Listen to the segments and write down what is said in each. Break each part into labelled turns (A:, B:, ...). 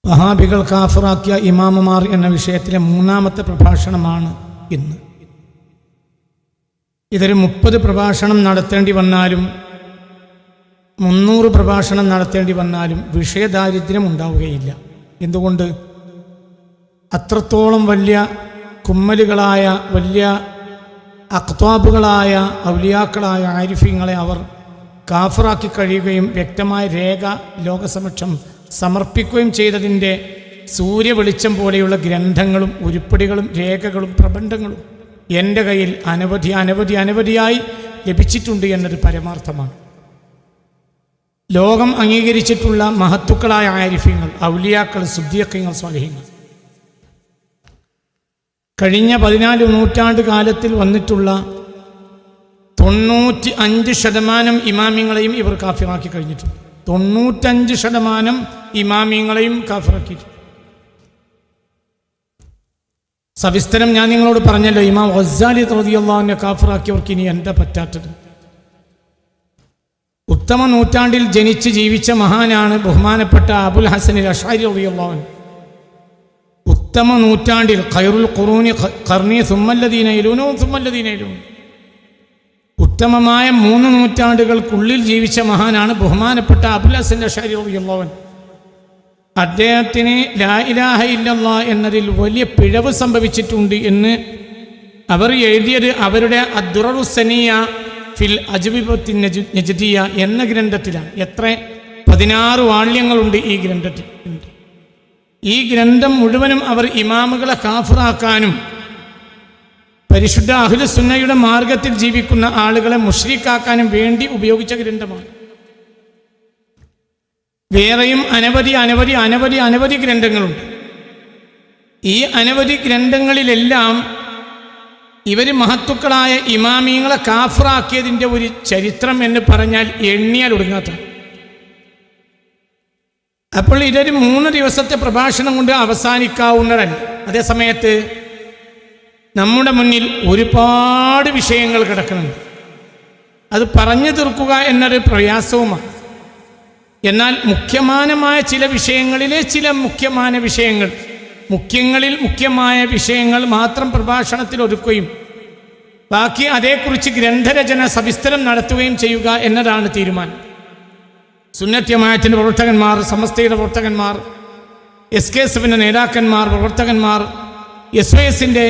A: വഹാബികൾ കാഫിറാക്കിയ ഇമാമുമാർ എന്ന വിഷയത്തിലെ മൂന്നാമത്തെ പ്രഭാഷണമാണ് ഇന്ന്. ഇതൊരു 30 പ്രഭാഷണം നടത്തേണ്ടി വന്നാലും 300 പ്രഭാഷണം നടത്തേണ്ടി വന്നാലും വിഷയദാരിദ്ര്യം ഉണ്ടാവുകയില്ല. എന്തുകൊണ്ട്? അത്രത്തോളം വലിയ കുമ്മലുകളായ, വലിയ അഖ്താബുകളായ, ഔലിയാക്കളായ ആരിഫീങ്ങളെ അവർ കാഫിറാക്കി കഴിയുകയും വ്യക്തമായ രേഖ ലോകസമക്ഷം സമർപ്പിക്കുകയും ചെയ്തതിൻ്റെ സൂര്യ വെളിച്ചം പോലെയുള്ള ഗ്രന്ഥങ്ങളും ഉരുപ്പടികളും രേഖകളും പ്രബന്ധങ്ങളും എൻ്റെ കയ്യിൽ അനവധിയായി ലഭിച്ചിട്ടുണ്ട് എന്നൊരു പരമാർത്ഥമാണ്. ലോകം അംഗീകരിച്ചിട്ടുള്ള മഹത്തുക്കളായ ആരിഫീങ്ങൾ, ഔലിയാക്കൾ, സുദ്ദീഖീങ്ങൾ, സ്വാലിഹീങ്ങൾ കഴിഞ്ഞ 14 നൂറ്റാണ്ട് കാലത്തിൽ വന്നിട്ടുള്ള 95% ഇമാമിങ്ങളെയും ഇവർ കാഫിറാക്കി കഴിഞ്ഞിട്ടുണ്ട്. 95% ഇമാമിങ്ങളെയും കാഫിറാക്കിയിട്ടുണ്ട്. സവിസ്തരം ഞാൻ നിങ്ങളോട് പറഞ്ഞല്ലോ, ഇമാം ഗസ്സാലി റളിയല്ലാഹു അൻഹു കാഫിറാക്കിയവർക്ക് ഇനി എന്താ പറ്റാത്തത്? ഉത്തമ നൂറ്റാണ്ടിൽ ജനിച്ച് ജീവിച്ച മഹാനാണ് ബഹുമാനപ്പെട്ട അബുൽ ഹസൻ അശ്അരി റളിയല്ലാഹു അൻഹു. ഉത്തമ നൂറ്റാണ്ടിൽ ഖൈറുൽ ഖുറൂനി ഖർനി സുമ്മല്ലദീന യലൂനഹും സുമ്മല്ലദീന യലൂനഹും, ഉത്തമമായ 3 നൂറ്റാണ്ടുകൾക്കുള്ളിൽ ജീവിച്ച മഹാനാണ് ബഹുമാനപ്പെട്ട അബുൽ ഹസൻ അശ്അരി റളിയല്ലാഹു അൻഹു. അദ്ദേഹത്തിന് ലാ ഇലാഹ ഇല്ലല്ലാഹ് എന്നതിൽ വലിയ പിഴവ് സംഭവിച്ചിട്ടുണ്ട് എന്ന് അവർ എഴുതിയത് അവരുടെ അദ്ദുററുസ്സനിയ ഫിൽ അജ്വിബത്തിൻ നജ്ദിയ എന്ന ഗ്രന്ഥത്തിലാണ്. 16 വാള്യങ്ങളുണ്ട് ഈ ഗ്രന്ഥത്തിൽ. ഈ ഗ്രന്ഥം മുഴുവനും അവർ ഇമാമുകളെ കാഫിറാക്കാനും പരിശുദ്ധ അഹ്ലു സുന്നയുടെ മാർഗത്തിൽ ജീവിക്കുന്ന ആളുകളെ മുശ്രിക്കാക്കാനും വേണ്ടി ഉപയോഗിച്ച ഗ്രന്ഥമാണ്. വേറെയും അനവധി ഗ്രന്ഥങ്ങളുണ്ട്. ഈ അനവധി ഗ്രന്ഥങ്ങളിലെല്ലാം ഇവർ മഹത്തുക്കളായ ഇമാമിങ്ങളെ കാഫിറാക്കിയതിൻ്റെ ഒരു ചരിത്രം എന്ന് പറഞ്ഞാൽ എണ്ണിയാൽ ഒടുങ്ങാത്ത. അപ്പോൾ ഇതൊരു 3 ദിവസത്തെ പ്രഭാഷണം കൊണ്ട് അവസാനിക്കാവുന്നതല്ല. അതേസമയത്ത് നമ്മുടെ മുന്നിൽ ഒരുപാട് വിഷയങ്ങൾ കിടക്കുന്നുണ്ട്. അത് പറഞ്ഞു തീർക്കുക എന്നൊരു പ്രയാസവുമാണ്. എന്നാൽ മുഖ്യമായ ചില വിഷയങ്ങളിലെ ചില മുഖ്യമായ വിഷയങ്ങൾ മാത്രം പ്രഭാഷണത്തിൽ ഒതുക്കുകയും ബാക്കി അതേക്കുറിച്ച് ഗ്രന്ഥരചന സവിസ്തരം നടത്തുകയും ചെയ്യുക എന്നതാണ് തീരുമാനം. സുന്നത്ത് ജമാഅത്തിന്റെ പ്രവർത്തകന്മാർ, സമസ്തയുടെ പ്രവർത്തകന്മാർ, SKSFിന്റെ നേതാക്കന്മാർ, പ്രവർത്തകന്മാർ, SYSന്റെ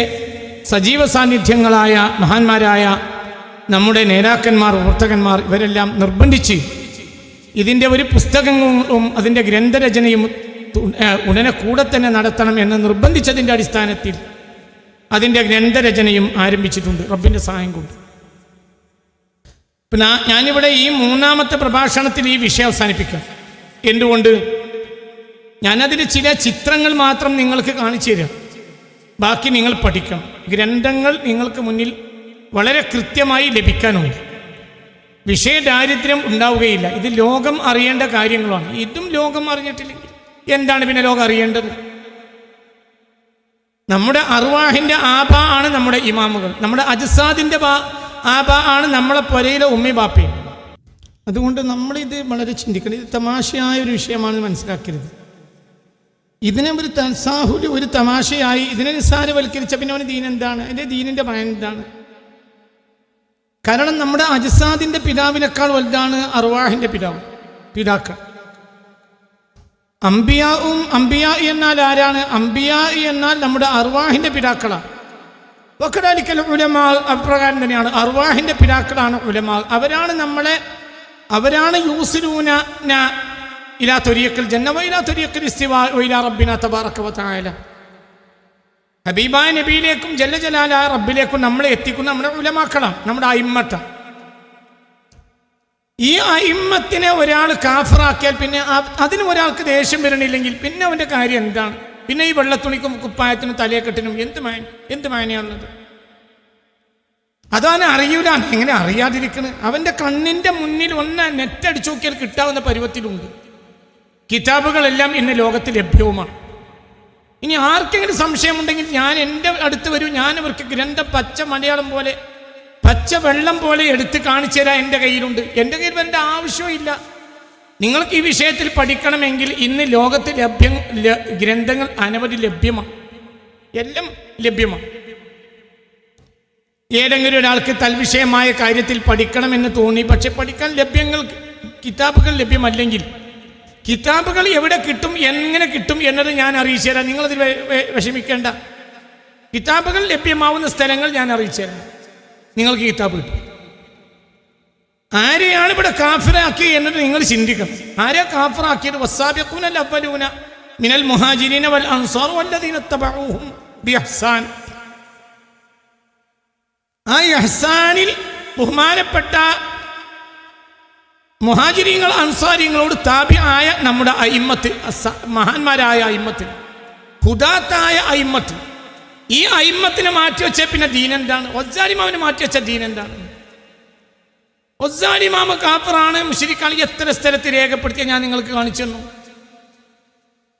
A: സജീവ സാന്നിധ്യങ്ങളായ മഹാന്മാരായ നമ്മുടെ നേതാക്കന്മാർ, പ്രവർത്തകന്മാർ ഇവരെല്ലാം നിർബന്ധിച്ച് ഇതിൻ്റെ ഒരു പുസ്തകങ്ങളും അതിൻ്റെ ഗ്രന്ഥരചനയും ഉടനെ കൂടെ തന്നെ നടത്തണം എന്ന് നിർബന്ധിച്ചതിൻ്റെ അടിസ്ഥാനത്തിൽ അതിൻ്റെ ഗ്രന്ഥരചനയും ആരംഭിച്ചിട്ടുണ്ട് റബ്ബിൻ്റെ സഹായം കൊണ്ട്. പിന്നെ ഞാനിവിടെ ഈ 3ാമത്തെ പ്രഭാഷണത്തിൽ ഈ വിഷയം അവസാനിപ്പിക്കാം. എന്തുകൊണ്ട്? ഞാനതിൽ ചില ചിത്രങ്ങൾ മാത്രം നിങ്ങൾക്ക് കാണിച്ചു തരാം. ബാക്കി നിങ്ങൾ പഠിക്കണം. ഗ്രന്ഥങ്ങൾ നിങ്ങൾക്ക് മുന്നിൽ വളരെ കൃത്യമായി ലഭിക്കാനുണ്ട്. വിഷയദാരിദ്ര്യം ഉണ്ടാവുകയില്ല. ഇത് ലോകം അറിയേണ്ട കാര്യങ്ങളാണ്. ഇതും ലോകം അറിഞ്ഞിട്ടില്ലെങ്കിൽ എന്താണ് പിന്നെ ലോകം അറിയേണ്ടത്? നമ്മുടെ അർവാഹിൻ്റെ ആബാ ആണ് നമ്മുടെ ഇമാമുകൾ. നമ്മുടെ അജ്സാദിൻ്റെ ആബാ ആണ് നമ്മളെ പൊരയിലെ ഉമ്മി ബാപ്പയും. അതുകൊണ്ട് നമ്മളിത് വളരെ ചിന്തിക്കണം. ഇത് തമാശയായ ഒരു വിഷയമാണെന്ന് മനസ്സിലാക്കരുത്. ഇതിനെ ഒരു തസാഹുല്, ഒരു തമാശയായി ഇതിനെ നിസ്സാരവൽക്കരിച്ച പിന്നെ അവന് ദീൻ എന്താണ്? എൻ്റെ ദീനിൻ്റെ ഭയം എന്താണ്? കാരണം നമ്മുടെ അജ്സാദിൻ്റെ പിതാവിനേക്കാൾ വലുതാണ് അർവാഹിൻ്റെ പിതാക്കൾ. അംബിയാ എന്നാൽ ആരാണ്? അംബിയാ എന്നാൽ നമ്മുടെ അർവാഹിൻ്റെ പിതാക്കളാണ്. വഖദാലിക്കൽ ഉലമാ, അപ്രകാരം തന്നെയാണ് അർവാഹിൻ്റെ പിതാക്കളാണ് ഉലമാ. അവരാണ് യൂസിലൂന ഇലാ ത്വരീഖിൽ ജന്ന വഇലാ ത്വരീഖിൽ ഇസ്തിവാ വഇലാ റബ്ബിനാ തബാറക വതആല. ഹബീബായ നബിയിലേക്കും ജല്ല ജലാലായ റബ്ബിലേക്കും നമ്മളെ എത്തിക്കുന്ന നമ്മുടെ ഉലമാക്കളാണ്, നമ്മുടെ അയിമ്മത്താണ്. ഈ അയിമ്മത്തിനെ ഒരാൾ കാഫിറാക്കിയാൽ പിന്നെ അതിന് ഒരാൾക്ക് ദേഷ്യം വരണില്ലെങ്കിൽ പിന്നെ അവൻ്റെ കാര്യം എന്താണ്? പിന്നെ ഈ വെള്ളത്തുണിക്കും കുപ്പായത്തിനും തലയെക്കെട്ടിനും എന്ത് മായനയാണുള്ളത്? അതാണ് അറിയൂല. എങ്ങനെ അറിയാതിരിക്കണ്? അവൻ്റെ കണ്ണിൻ്റെ മുന്നിൽ ഒന്ന് നെറ്റടിച്ചു നോക്കിയാൽ കിട്ടാവുന്ന പരുവത്തിലുണ്ട്. കിതാബുകളെല്ലാം ഇന്ന് ലോകത്തിൽ ലഭ്യവുമാണ്. ഇനി ആർക്കെങ്കിലും സംശയമുണ്ടെങ്കിൽ ഞാൻ എൻ്റെ അടുത്ത് വരൂ, ഞാൻ അവർക്ക് ഗ്രന്ഥം പച്ച മലയാളം പോലെ പച്ച വെള്ളം പോലെ എടുത്ത് കാണിച്ചു തരാൻ എൻ്റെ കയ്യിലുണ്ട്. എൻ്റെ കയ്യിൽ വരേണ്ട ആവശ്യമില്ല. നിങ്ങൾക്ക് ഈ വിഷയത്തിൽ പഠിക്കണമെങ്കിൽ ഇന്ന് ലോകത്ത് ഗ്രന്ഥങ്ങൾ അനവധി ലഭ്യമാണ്, എല്ലാം ലഭ്യമാണ്. ഏതെങ്കിലും ഒരാൾക്ക് തൽവിഷയമായ കാര്യത്തിൽ പഠിക്കണമെന്ന് തോന്നി, പക്ഷെ പഠിക്കാൻ കിതാബുകൾ ലഭ്യമല്ലെങ്കിൽ കിതാബുകൾ എവിടെ കിട്ടും, എങ്ങനെ കിട്ടും എന്നത് ഞാൻ അറിയിച്ചു തരാം. നിങ്ങളതിൽ വിഷമിക്കേണ്ട. കിതാബുകൾ ലഭ്യമാവുന്ന സ്ഥലങ്ങൾ ഞാൻ അറിയിച്ചു തരാം, നിങ്ങൾക്ക് കിതാബ് കിട്ടും. ആരെയാണ് ഇവിടെ കാഫിറാക്കി എന്നത് നിങ്ങൾ ചിന്തിക്കണം. ആരെയാ കാഫിറാക്കിയത്? വസ്സാബിഖൂനൽ അവ്വലൂന മിനൽ മുഹാജിരീന വൽ അൻസാർ വല്ലദീന തബഊഹും ബിഇഹ്സാൻ. ആ ഇഹ്സാനിൽ ബഹുമാനപ്പെട്ട മുഹാജിരീങ്ങൾ അൻസാരിങ്ങളോട് താബിആയ നമ്മുടെ അയിമ്മത്ത്, മഹാന്മാരായ അയിമ്മത്ത്, ഹുദാത്തായ അയിമ്മത്ത്, ഈ അയിമ്മത്തിനെ മാറ്റിവെച്ച പിന്നെ ദീനെന്താണ്? ഒസ്സാലിമാവിനെ മാറ്റിവെച്ച ദീനെന്താണ്? ഒസ്സാലിമാമ കാഫറാണ്, മുശ്രിക്കാണ്, എത്ര സ്ഥലത്ത് രേഖപ്പെടുത്തിയ ഞാൻ നിങ്ങൾക്ക് കാണിച്ചു തന്നു.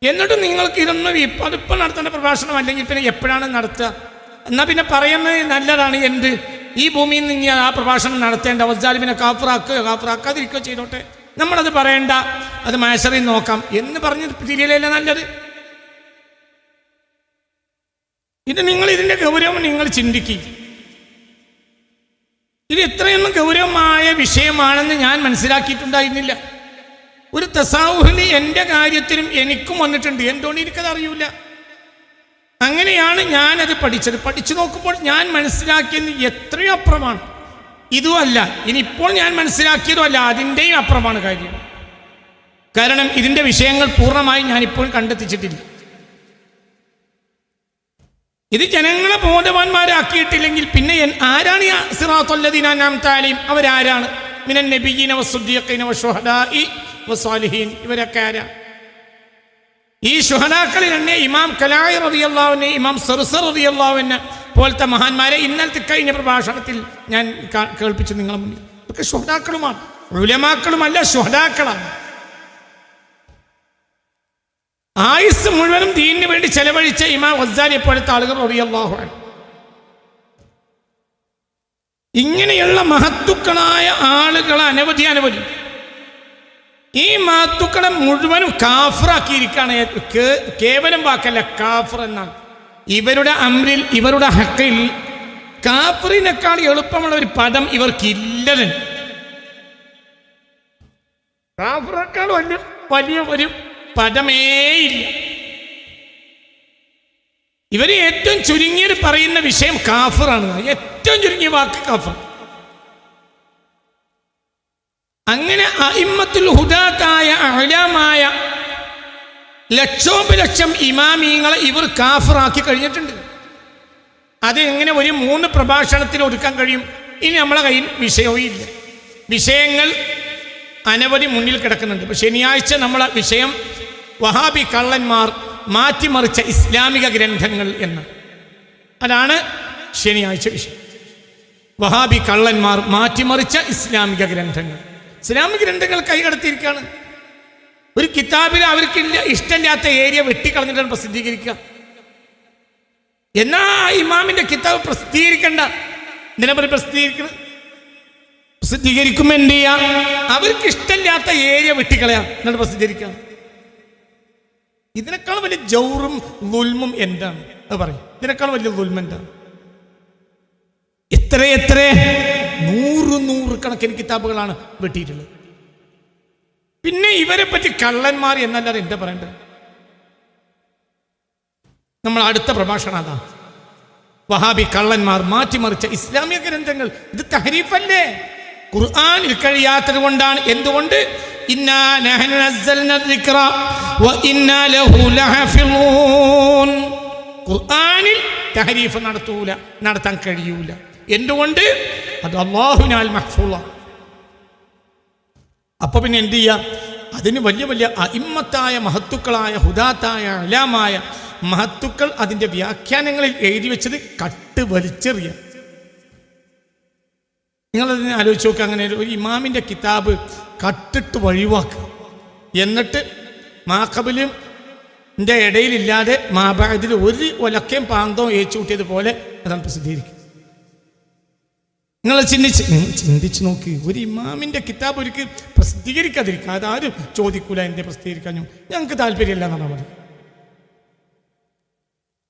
A: എന്നിട്ടും നിങ്ങൾക്ക് ഇതൊന്നും അതിപ്പോൾ നടത്തേണ്ട പ്രഭാഷണം അല്ലെങ്കിൽ പിന്നെ എപ്പോഴാണ് നടത്തുക? എന്നാൽ പിന്നെ പറയുന്നത് നല്ലതാണ്. എന്ത് ഈ ഭൂമിയിൽ നിന്ന് ആ പ്രഭാഷണം നടത്തേണ്ട, ഒസ്സാലിമിനെ കാഫറാക്കാതിരിക്കുകയോ ചെയ്തോട്ടെ, നമ്മളത് പറയണ്ട, അത് മാഷറിൽ നോക്കാം എന്ന് പറഞ്ഞ് തിരിയലല്ലേ നല്ലത്? ഇത് നിങ്ങൾ ഇതിൻ്റെ ഗൗരവം നിങ്ങൾ ചിന്തിക്കുക. ഇത് ഇത്രയൊന്നും ഗൗരവമായ വിഷയമാണെന്ന് ഞാൻ മനസ്സിലാക്കിയിട്ടുണ്ടായിരുന്നില്ല. ഒരു തസാവുഹിന് എൻ്റെ കാര്യത്തിലും എനിക്കും വന്നിട്ടുണ്ട്, എന്തുകൊണ്ട് എനിക്കത് അറിയില്ല. അങ്ങനെയാണ് ഞാനത് പഠിച്ചത്. പഠിച്ചു നോക്കുമ്പോൾ ഞാൻ മനസ്സിലാക്കിയത് എത്രയോ അപ്പുറമാണ്. ഇതുമല്ല, ഇനിയിപ്പോൾ ഞാൻ മനസ്സിലാക്കിയതും അല്ല, അതിൻ്റെയും അപ്പുറമാണ് കാര്യം. കാരണം ഇതിൻ്റെ വിഷയങ്ങൾ പൂർണ്ണമായി ഞാനിപ്പോൾ കണ്ടെത്തിച്ചിട്ടില്ല. ഇത് ജനങ്ങളെ ബോധവാന്മാരാക്കിയിട്ടില്ലെങ്കിൽ പിന്നെ ആരാണ് ഈ സിറാത്തുല്ലദീന അൻഅംത അലൈഹിം? അവരാരാണ്? മിനൻ നബിയ്യീന വസ്സുദ്ദീഖീന വശുഹദാഇ വസ്സാലിഹീൻ. ഇവരൊക്കെ ആരാ? ഈ ശുഹദാക്കളിൽ തന്നെ ഇമാം കലായി റളിയല്ലാഹു അൻഹു, ഇമാം സർസർ റളിയല്ലാഹു അൻഹു പോലത്തെ മഹാന്മാരെ ഇന്നലത്തെ കഴിഞ്ഞ പ്രഭാഷണത്തിൽ ഞാൻ കേൾപ്പിച്ചു നിങ്ങളെ മുന്നിൽ. ഇതൊക്കെ ശുഹദാക്കളുമാണ്, ഉലമാക്കളുമല്ല, ശുഹദാക്കളാണ്. ആയുസ് മുഴുവനും ദീനിന് വേണ്ടി ചെലവഴിച്ച ഇമാം ഗസ്സാലിയെ പോലത്തെ ആളുകൾ റളിയല്ലാഹു അൻഹു. ഇങ്ങനെയുള്ള മഹത്തുക്കളായ ആളുകൾ അനവധി. ഈ മഹത്തുക്കളെ മുഴുവനും കാഫിറാക്കിയിരിക്കുകയാണ്. കേവലം വാക്കല്ല, കാഫിർ എന്നാണ്. ഇവരുടെ അമ്രിൽ, ഇവരുടെ ഹക്കിൽ കാഫിറിനേക്കാൾ എളുപ്പമുള്ള ഒരു പദം ഇവർക്കില്ലതൻ. കാഫിറേക്കാൾ വലിയ ഒരു പദമേയില്ല. ഇവർ ഏറ്റവും ചുരുങ്ങിയത് പറയുന്ന വിഷയം കാഫിറാണ്. ഏറ്റവും ചുരുങ്ങിയ വാക്ക് കാഫിർ. അങ്ങനെ അഇമ്മത്തുൽ ഹുദാത്തായ അഅ്ലാമായ ലക്ഷോപലക്ഷം ഇമാമീങ്ങളെ ഇവർ കാഫിറാക്കി കഴിഞ്ഞിട്ടുണ്ട്. അത് എങ്ങനെ ഒരു 3 പ്രഭാഷണത്തിൽ ഒതുക്കാൻ കഴിയും? ഇനി നമ്മളെ കയ്യിൽ വിഷയവും ഇല്ല. വിഷയങ്ങൾ അനവധി മുന്നിൽ കിടക്കുന്നുണ്ട്. ഇപ്പോൾ ശനിയാഴ്ച നമ്മളെ വിഷയം വഹാബി കള്ളന്മാർ മാറ്റിമറിച്ച ഇസ്ലാമിക ഗ്രന്ഥങ്ങൾ എന്ന്. അതാണ് ശനിയാഴ്ച വിഷയം. വഹാബി കള്ളന്മാർ മാറ്റിമറിച്ച ഇസ്ലാമിക ഗ്രന്ഥങ്ങൾ. ഇസ്ലാമിക ഗ്രന്ഥങ്ങൾ കൈകടത്തിയിരിക്കുകയാണ്. ഒരു കിതാബിൽ അവർക്ക് ഇഷ്ടമില്ലാത്ത ഏരിയ വെട്ടിക്കളഞ്ഞിട്ടാണ് പ്രസിദ്ധീകരിക്കുക. എന്നാ ഇമാമിന്റെ കിതാബ് പ്രസിദ്ധീകരിക്കണ്ട, എന്തിനാ പ്രസിദ്ധീകരിക്കണം? പ്രസിദ്ധീകരിക്കുമ്പോൾ എന്ത് ചെയ്യാം? അവർക്ക് ഇഷ്ടമില്ലാത്ത ഏരിയ വെട്ടിക്കളയാം, എന്നിട്ട് പ്രസിദ്ധീകരിക്കാം. ഇതിനേക്കാൾ വലിയ ജൗറും ദുൽമും എന്താണ്? അത് പറയും. ഇതിനേക്കാൾ വലിയ ദുൽമ എന്താണ്? എത്ര 100 കണക്കിന് കിതാബുകളാണ് വെട്ടിയിട്ടുള്ളത്. പിന്നെ ഇവരെ പറ്റി കള്ളന്മാർ എന്നല്ലാതെ എന്താ പറയേണ്ടത്? നമ്മൾ അടുത്ത പ്രഭാഷണം അതാ, വഹാബി കള്ളന്മാർ മാറ്റിമറിച്ച ഇസ്ലാമിക ഗ്രന്ഥങ്ങൾ. ഇത് തഹരീഫല്ലേ? ഖുർആനിൽ കഴിയാത്തത് കൊണ്ടാണ്. എന്തുകൊണ്ട്? ഇന്നാ നഹ്നു നസ്സൽന ദിക്റ വ ഇന്നാ ലഹു ലഹഫിളൂൻ. ഖുർആനിൽ തഹരീഫ് നടത്താൻ കഴിയൂല. എന്തുകൊണ്ട്? അത് അല്ലാഹുവിനാൽ മഹ്ഫൂളാണ്. അപ്പൊ പിന്നെ എന്ത് ചെയ്യാം? അതിന് വലിയ വലിയ അഇമ്മത്തായ മഹത്തുക്കളായ ഹുദാത്തായ അലാമായ മഹത്തുക്കൾ അതിൻ്റെ വ്യാഖ്യാനങ്ങളിൽ എഴുതി വെച്ചത് കട്ട് വലിച്ചെറിയ. നിങ്ങളതിനെ ആലോചിച്ച് നോക്കുക. അങ്ങനെ ഒരു ഇമാമിൻ്റെ കിതാബ് കട്ടിട്ട് വഴിവാക്കുക, എന്നിട്ട് മാഖബിലും ഇടയിലില്ലാതെ മാബഅദിൽ ഒരു ഒലക്കയും പാന്തവും ഏച്ചു കൂട്ടിയതുപോലെ അതാണ് പ്രസിദ്ധീകരിക്കുക. നിങ്ങൾ ചിന്തിച്ച് നോക്ക്. ഒരു ഇമാമിൻ്റെ കിതാബ് ഒരിക്കൽ പ്രസിദ്ധീകരിക്കാതിരിക്കുക, അതാരും ചോദിക്കൂല എന്തേ പ്രസിദ്ധീകരിക്കാഞ്ഞു, ഞങ്ങൾക്ക് താല്പര്യമില്ല എന്നാണ് മതി.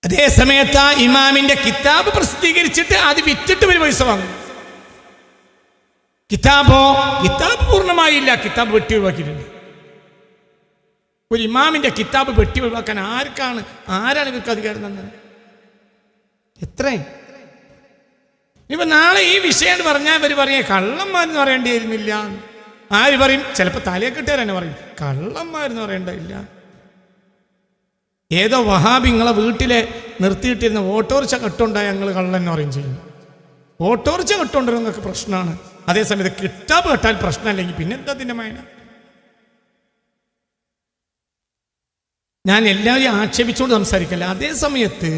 A: അതേ സമയത്ത് ആ ഇമാമിൻ്റെ കിതാബ് പ്രസിദ്ധീകരിച്ചിട്ട് അത് വിറ്റിട്ട് ഒരു പൈസ വാങ്ങും. കിതാബ് പൂർണ്ണമായില്ല, കിതാബ് വെട്ടി ഒഴിവാക്കിയിട്ടുണ്ട്. ഒരു ഇമാമിൻ്റെ കിതാബ് വെട്ടി ഒഴിവാക്കാൻ ആരാണ് ഇവർക്ക് അധികാരം തന്നത്? എത്ര ഇപ്പൊ നാളെ ഈ വിഷയം എന്ന് പറഞ്ഞാൽ ഇവർ പറയേ കള്ളന്മാരെന്ന് പറയേണ്ടിയിരുന്നില്ല. ആര് പറയും? ചിലപ്പോൾ തലയെ കിട്ടിയാൽ തന്നെ പറയും കള്ളന്മാരെന്ന് പറയേണ്ടതില്ല. ഏതോ വഹാബി നിങ്ങളെ വീട്ടിലെ നിർത്തിയിട്ടിരുന്ന ഓട്ടോറിച്ച കെട്ടുണ്ടായി ഞങ്ങൾ കള്ളെന്ന് പറയും ചെയ്യും. ഓട്ടോറിച്ച കെട്ടുകൊണ്ടിരുന്നൊക്കെ പ്രശ്നമാണ്. അതേസമയത്ത് കിതാബ് കെട്ടാൽ പ്രശ്നമല്ലെങ്കിൽ പിന്നെന്താ അതിൻ്റെ മൈന? ഞാൻ എല്ലാവരെയും ആക്ഷേപിച്ചുകൊണ്ട് സംസാരിക്കല്ല. അതേ സമയത്ത്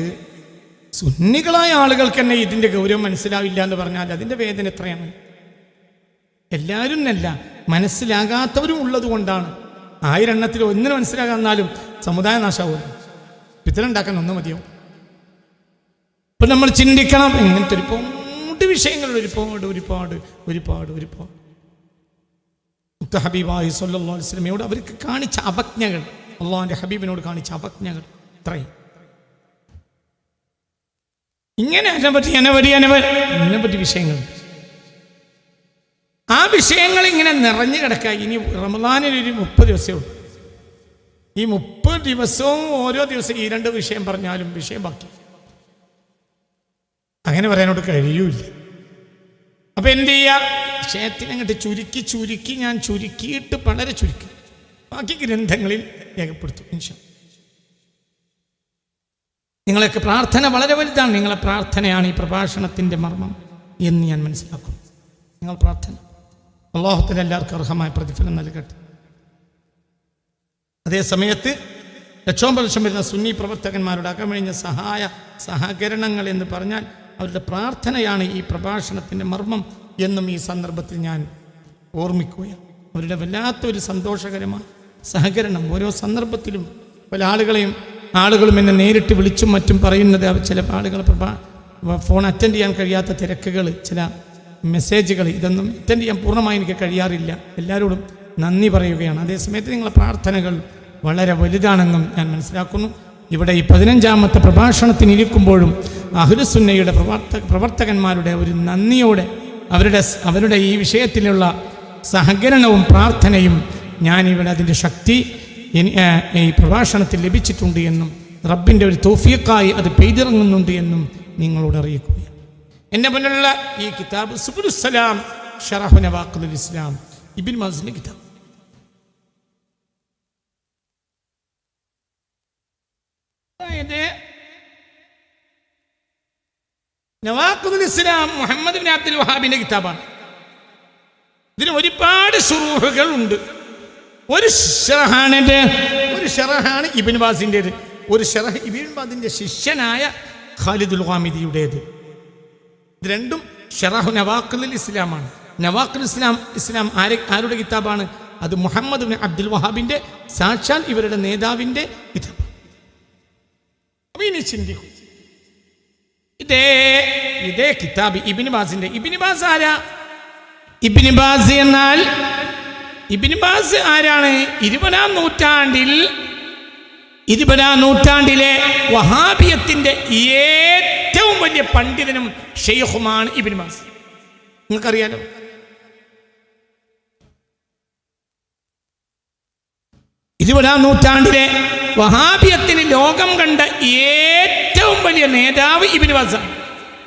A: സുന്നികളായ ആളുകൾക്ക് തന്നെ ഇതിൻ്റെ ഗൗരവം മനസ്സിലാവില്ല എന്ന് പറഞ്ഞാൽ അതിൻ്റെ വേദന എത്രയാണ്? എല്ലാവരും അല്ല, മനസ്സിലാകാത്തവരും ഉള്ളത് കൊണ്ടാണ്. 1000 എണ്ണത്തിൽ ഒന്നിനും മനസ്സിലാകാന്നാലും സമുദായ നാശാവുമല്ലോ. പിത്തലുണ്ടാക്കാൻ ഒന്ന് മതിയോ? ഇപ്പം നമ്മൾ ചിന്തിക്കണം. ഇങ്ങനത്തെ ഒരുപാട് വിഷയങ്ങളുണ്ട്, ഒരുപാട് ഹബീബായി സ്വല്ലല്ലാഹു അലൈഹി വസല്ലമയോട് അവർക്ക് കാണിച്ച അവജ്ഞകൾ, അള്ളാഹുവിൻ്റെ ഹബീബിനോട് കാണിച്ച അവജ്ഞകൾ ഇത്രയും. ഇങ്ങനെ അനവധി വിഷയങ്ങൾ. ആ വിഷയങ്ങൾ ഇങ്ങനെ നിറഞ്ഞു കിടക്കുക. ഇനി റമദാനിൽ ഒരു 30 ദിവസമേ ഉള്ളൂ. ഈ 30 ദിവസവും ഓരോ ദിവസം ഈ 2 വിഷയം പറഞ്ഞാലും വിഷയം ബാക്കി. അങ്ങനെ പറയാനോട് കഴിയൂല. അപ്പൊ എന്ത് ചെയ്യുക? വിഷയത്തിന് അങ്ങോട്ട് ചുരുക്കി ഞാൻ ചുരുക്കിയിട്ട് വളരെ ചുരുക്കി ബാക്കി ഗ്രന്ഥങ്ങളിൽ രേഖപ്പെടുത്തും ഇൻഷാ. നിങ്ങളൊക്കെ പ്രാർത്ഥന വളരെ വലുതാണ്. നിങ്ങളെ പ്രാർത്ഥനയാണ് ഈ പ്രഭാഷണത്തിൻ്റെ മർമ്മം എന്ന് ഞാൻ മനസ്സിലാക്കും. നിങ്ങൾ പ്രാർത്ഥന അല്ലാഹു തആല എല്ലാവർക്കും അർഹമായ പ്രതിഫലം നൽകട്ടെ. അതേ സമയത്ത് ലക്ഷോപലക്ഷം വരുന്ന സുന്നി പ്രവർത്തകന്മാരുടെ അകമഴിഞ്ഞ സഹകരണങ്ങൾ എന്ന് പറഞ്ഞാൽ അവരുടെ പ്രാർത്ഥനയാണ് ഈ പ്രഭാഷണത്തിൻ്റെ മർമ്മം എന്നും ഈ സന്ദർഭത്തിൽ ഞാൻ ഓർമ്മിക്കുകയാണ്. അവരുടെ വല്ലാത്തൊരു സന്തോഷകരമായ സഹകരണം ഓരോ സന്ദർഭത്തിലും. പല ആളുകളും എന്നെ നേരിട്ട് വിളിച്ചും മറ്റും പറയുന്നത്, ചില ആളുകൾ ഫോൺ അറ്റൻഡ് ചെയ്യാൻ കഴിയാത്ത തിരക്കുകൾ, ചില മെസ്സേജുകൾ, ഇതൊന്നും അറ്റൻഡ് ചെയ്യാൻ പൂർണ്ണമായി എനിക്ക് കഴിയാറില്ല. എല്ലാവരോടും നന്ദി പറയുകയാണ്. അതേസമയത്ത് നിങ്ങളുടെ പ്രാർത്ഥനകൾ വളരെ വലുതാണെന്നും ഞാൻ മനസ്സിലാക്കുന്നു. ഇവിടെ ഈ 15ാമത്തെ പ്രഭാഷണത്തിനിരിക്കുമ്പോഴും അഹ്ലുസുന്നയുടെ പ്രവർത്തകന്മാരുടെ ഒരു നന്ദിയോടെ അവരുടെ ഈ വിഷയത്തിലുള്ള സഹകരണവും പ്രാർത്ഥനയും ഞാനിവിടെ അതിൻ്റെ ശക്തി ഈ പ്രഭാഷണത്തിൽ ലഭിച്ചിട്ടുണ്ട് എന്നും റബ്ബിൻ്റെ ഒരു തൗഫീഖായി അത് പെയ്തിറങ്ങുന്നുണ്ട് എന്നും നിങ്ങളോട് അറിയിക്കുകയാണ്. എൻ്റെ മുന്നിലുള്ള ഈ കിതാബ് സുബ്ലുസ്സലാം ശറഹു നവാഖിദുൽ ഇസ്ലാം, ഇബ്നു ബാസിൻ്റെ കിതാബ്. അതായത് നവാഖിദുൽ ഇസ്ലാം മുഹമ്മദ് ഇബ്നു അബ്ദുൽ വഹാബിൻ്റെ കിതാബാണ്. ഇതിന് ഒരുപാട് ശുറൂഹുകൾ ഉണ്ട്. ഒരു ഷറഹാണ് ഇബ്നു ബാസിൻ്റേത്, ഒരു ഷറഹ് ഇബ്നു ബാസിൻ്റെ ശിഷ്യനായ ഖാലിദുൽ ഖാമിദിയുടേത്. ഇത് രണ്ടും ഷറഹു നവാഖിദുൽ ഇസ്ലാമാണ്. നവാഖിദുൽ ഇസ്ലാം ആരുടെ കിതാബാണ്? അത് മുഹമ്മദ് ഇബ്നു അബ്ദുൽ വഹാബിൻ്റെ, സാക്ഷാൽ ഇവരുടെ നേതാവിൻ്റെ കിതാബ്. അപ്പൊ ഇനി ചിന്തിക്കും, ഇതേ കിതാബ് ഇബ്നു ബാസിൻ്റെ. ഇബ്നു ബാസ് ആരാ? ഇബ്നു ബാസ് എന്നാൽ ഇബ്നു ബാസ് ആരാണ്? 20ാം നൂറ്റാണ്ടിലെ വഹാബിയത്തിന്റെ ഏറ്റവും വലിയ പണ്ഡിതനും ഷെയ്ഖുമാണ് ഇബ്നു ബാസ്. നിങ്ങൾക്കറിയാലോ. ഇരുപതാം നൂറ്റാണ്ടിലെ വഹാബിയത്തിന് ലോകം കണ്ട ഏറ്റവും വലിയ നേതാവ് ഇബ്നു ബാസാണ്.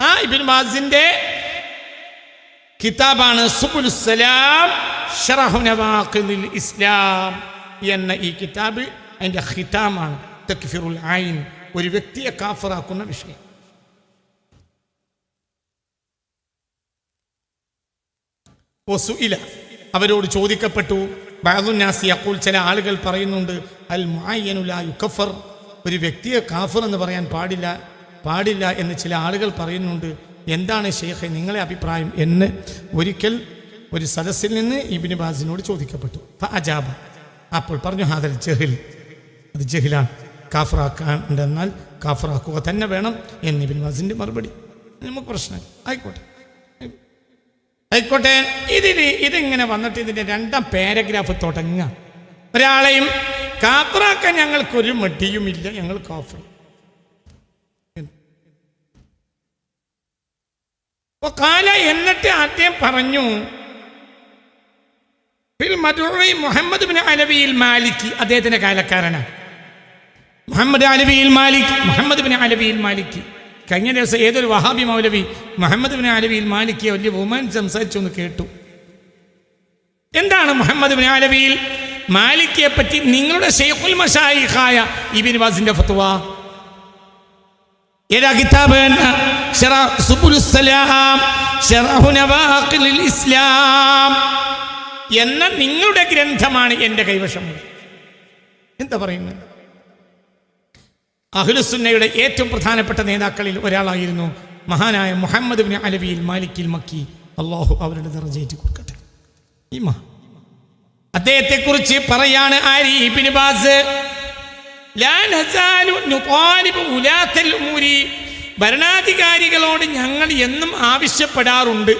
A: ആ ഇബ്നു ബാസിന്റെ കിതാബാണ് സുബ്ലുസ്സലാം ശറഹു നവാഖിദുൽ ഇസ്ലാം എന്ന ഈ കിതാബ്. അതിൻ്റെ ഖിതാമാണ് തക്ഫിറുൽ ഐൻ, ഒരു വ്യക്തിയെ കാഫിറാക്കുന്ന വിഷയം. വസുഇല, അവരോട് ചോദിക്കപ്പെട്ടു. ബഅദുന്നാസി യഖൂൽ, ചില ആളുകൾ പറയുന്നുണ്ട്, അൽ മുഅയ്യനു ലാ യുകഫർ, ഒരു വ്യക്തിയെ കാഫിർ എന്ന് പറയാൻ പാടില്ല എന്ന് ചില ആളുകൾ പറയുന്നുണ്ട്. എന്താണ് ഷെയ്ഖെ നിങ്ങളെ അഭിപ്രായം എന്ന് ഒരിക്കൽ ഒരു സദസ്സിൽ നിന്ന് ഇബ്നു ബാസിനോട് ചോദിക്കപ്പെട്ടു. ഫഅജാബ, അപ്പോൾ പറഞ്ഞു, ഹാദൽ ജഹിൽ, അത് ജഹിലാണ്, കാഫിറാക്കാണ്ടെന്നാൽ കാഫിറാക്കുക തന്നെ വേണം എന്ന് ഇബ്നു ബാസിൻ്റെ മറുപടി. നമുക്ക് പ്രശ്നം ആയിക്കോട്ടെ. ആയിക്കോട്ടെ. ഇതിങ്ങനെ വന്നിട്ട് ഇതിൻ്റെ 2ാം പാരഗ്രാഫ് തുടങ്ങുക. ഒരാളെയും കാഫറാക്കാൻ ഞങ്ങൾക്കൊരു മടിയുമില്ല, ഞങ്ങൾ കാഫർ. കാല എന്നിട്ട് ആദ്യം പറഞ്ഞു മുഹമ്മദ് ബിൻ അലവിയിൽ മാലിക്കി, അദ്ദേഹത്തിന്റെ കാലക്കാരനാണ് മുഹമ്മദ് ബിൻ അലവിയിൽ മാലിക്കി. കഴിഞ്ഞ ദിവസം ഏതൊരു വഹാബി മൗലവി മുഹമ്മദ് ബിൻ അലവിയിൽ മാലിക്കിയെ വലിയ ബഹുമാനം സംസാരിച്ചു എന്ന് കേട്ടു. എന്താണ് മുഹമ്മദ് ബിൻ അലവിയിൽ മാലിക്കിയെ പറ്റി നിങ്ങളുടെ ശൈഖുൽ മശായിഖായ ഇബ്നു ബാസിന്റെ ഫത്വ? ഏതാ കിതാബ്? ശറഹ് സുബുലുസ് സലാം ശറഹു നവാഖിലിൽ ഇസ്ലാം എന്ന നിങ്ങളുടെ ഗ്രന്ഥമാണ് എൻ്റെ കൈവശമുള്ളത്. എന്താ പറയുന്നത്? അഹ്ലുസുന്നയുടെ ഏറ്റവും പ്രധാനപ്പെട്ട നേതാക്കളിൽ ഒരാളായിരുന്നു മഹാനായ മുഹമ്മദ് ബിൻ അലവിയിൽ മാലിക്കിൽ മക്കി. അല്ലാഹു അവരുടെ ദറജയേറ്റി കൊടുക്കട്ടെ. അദ്ദേഹത്തെ കുറിച്ച് പറയാണ് ആരി ഇബ്നു ബാസ്, ലാ നസാലു നുതാലിബു ഉലാത്തൽ ഉമൂരി, ഭരണാധികാരികളോട് ഞങ്ങൾ എന്നും ആവശ്യപ്പെടാറുണ്ട്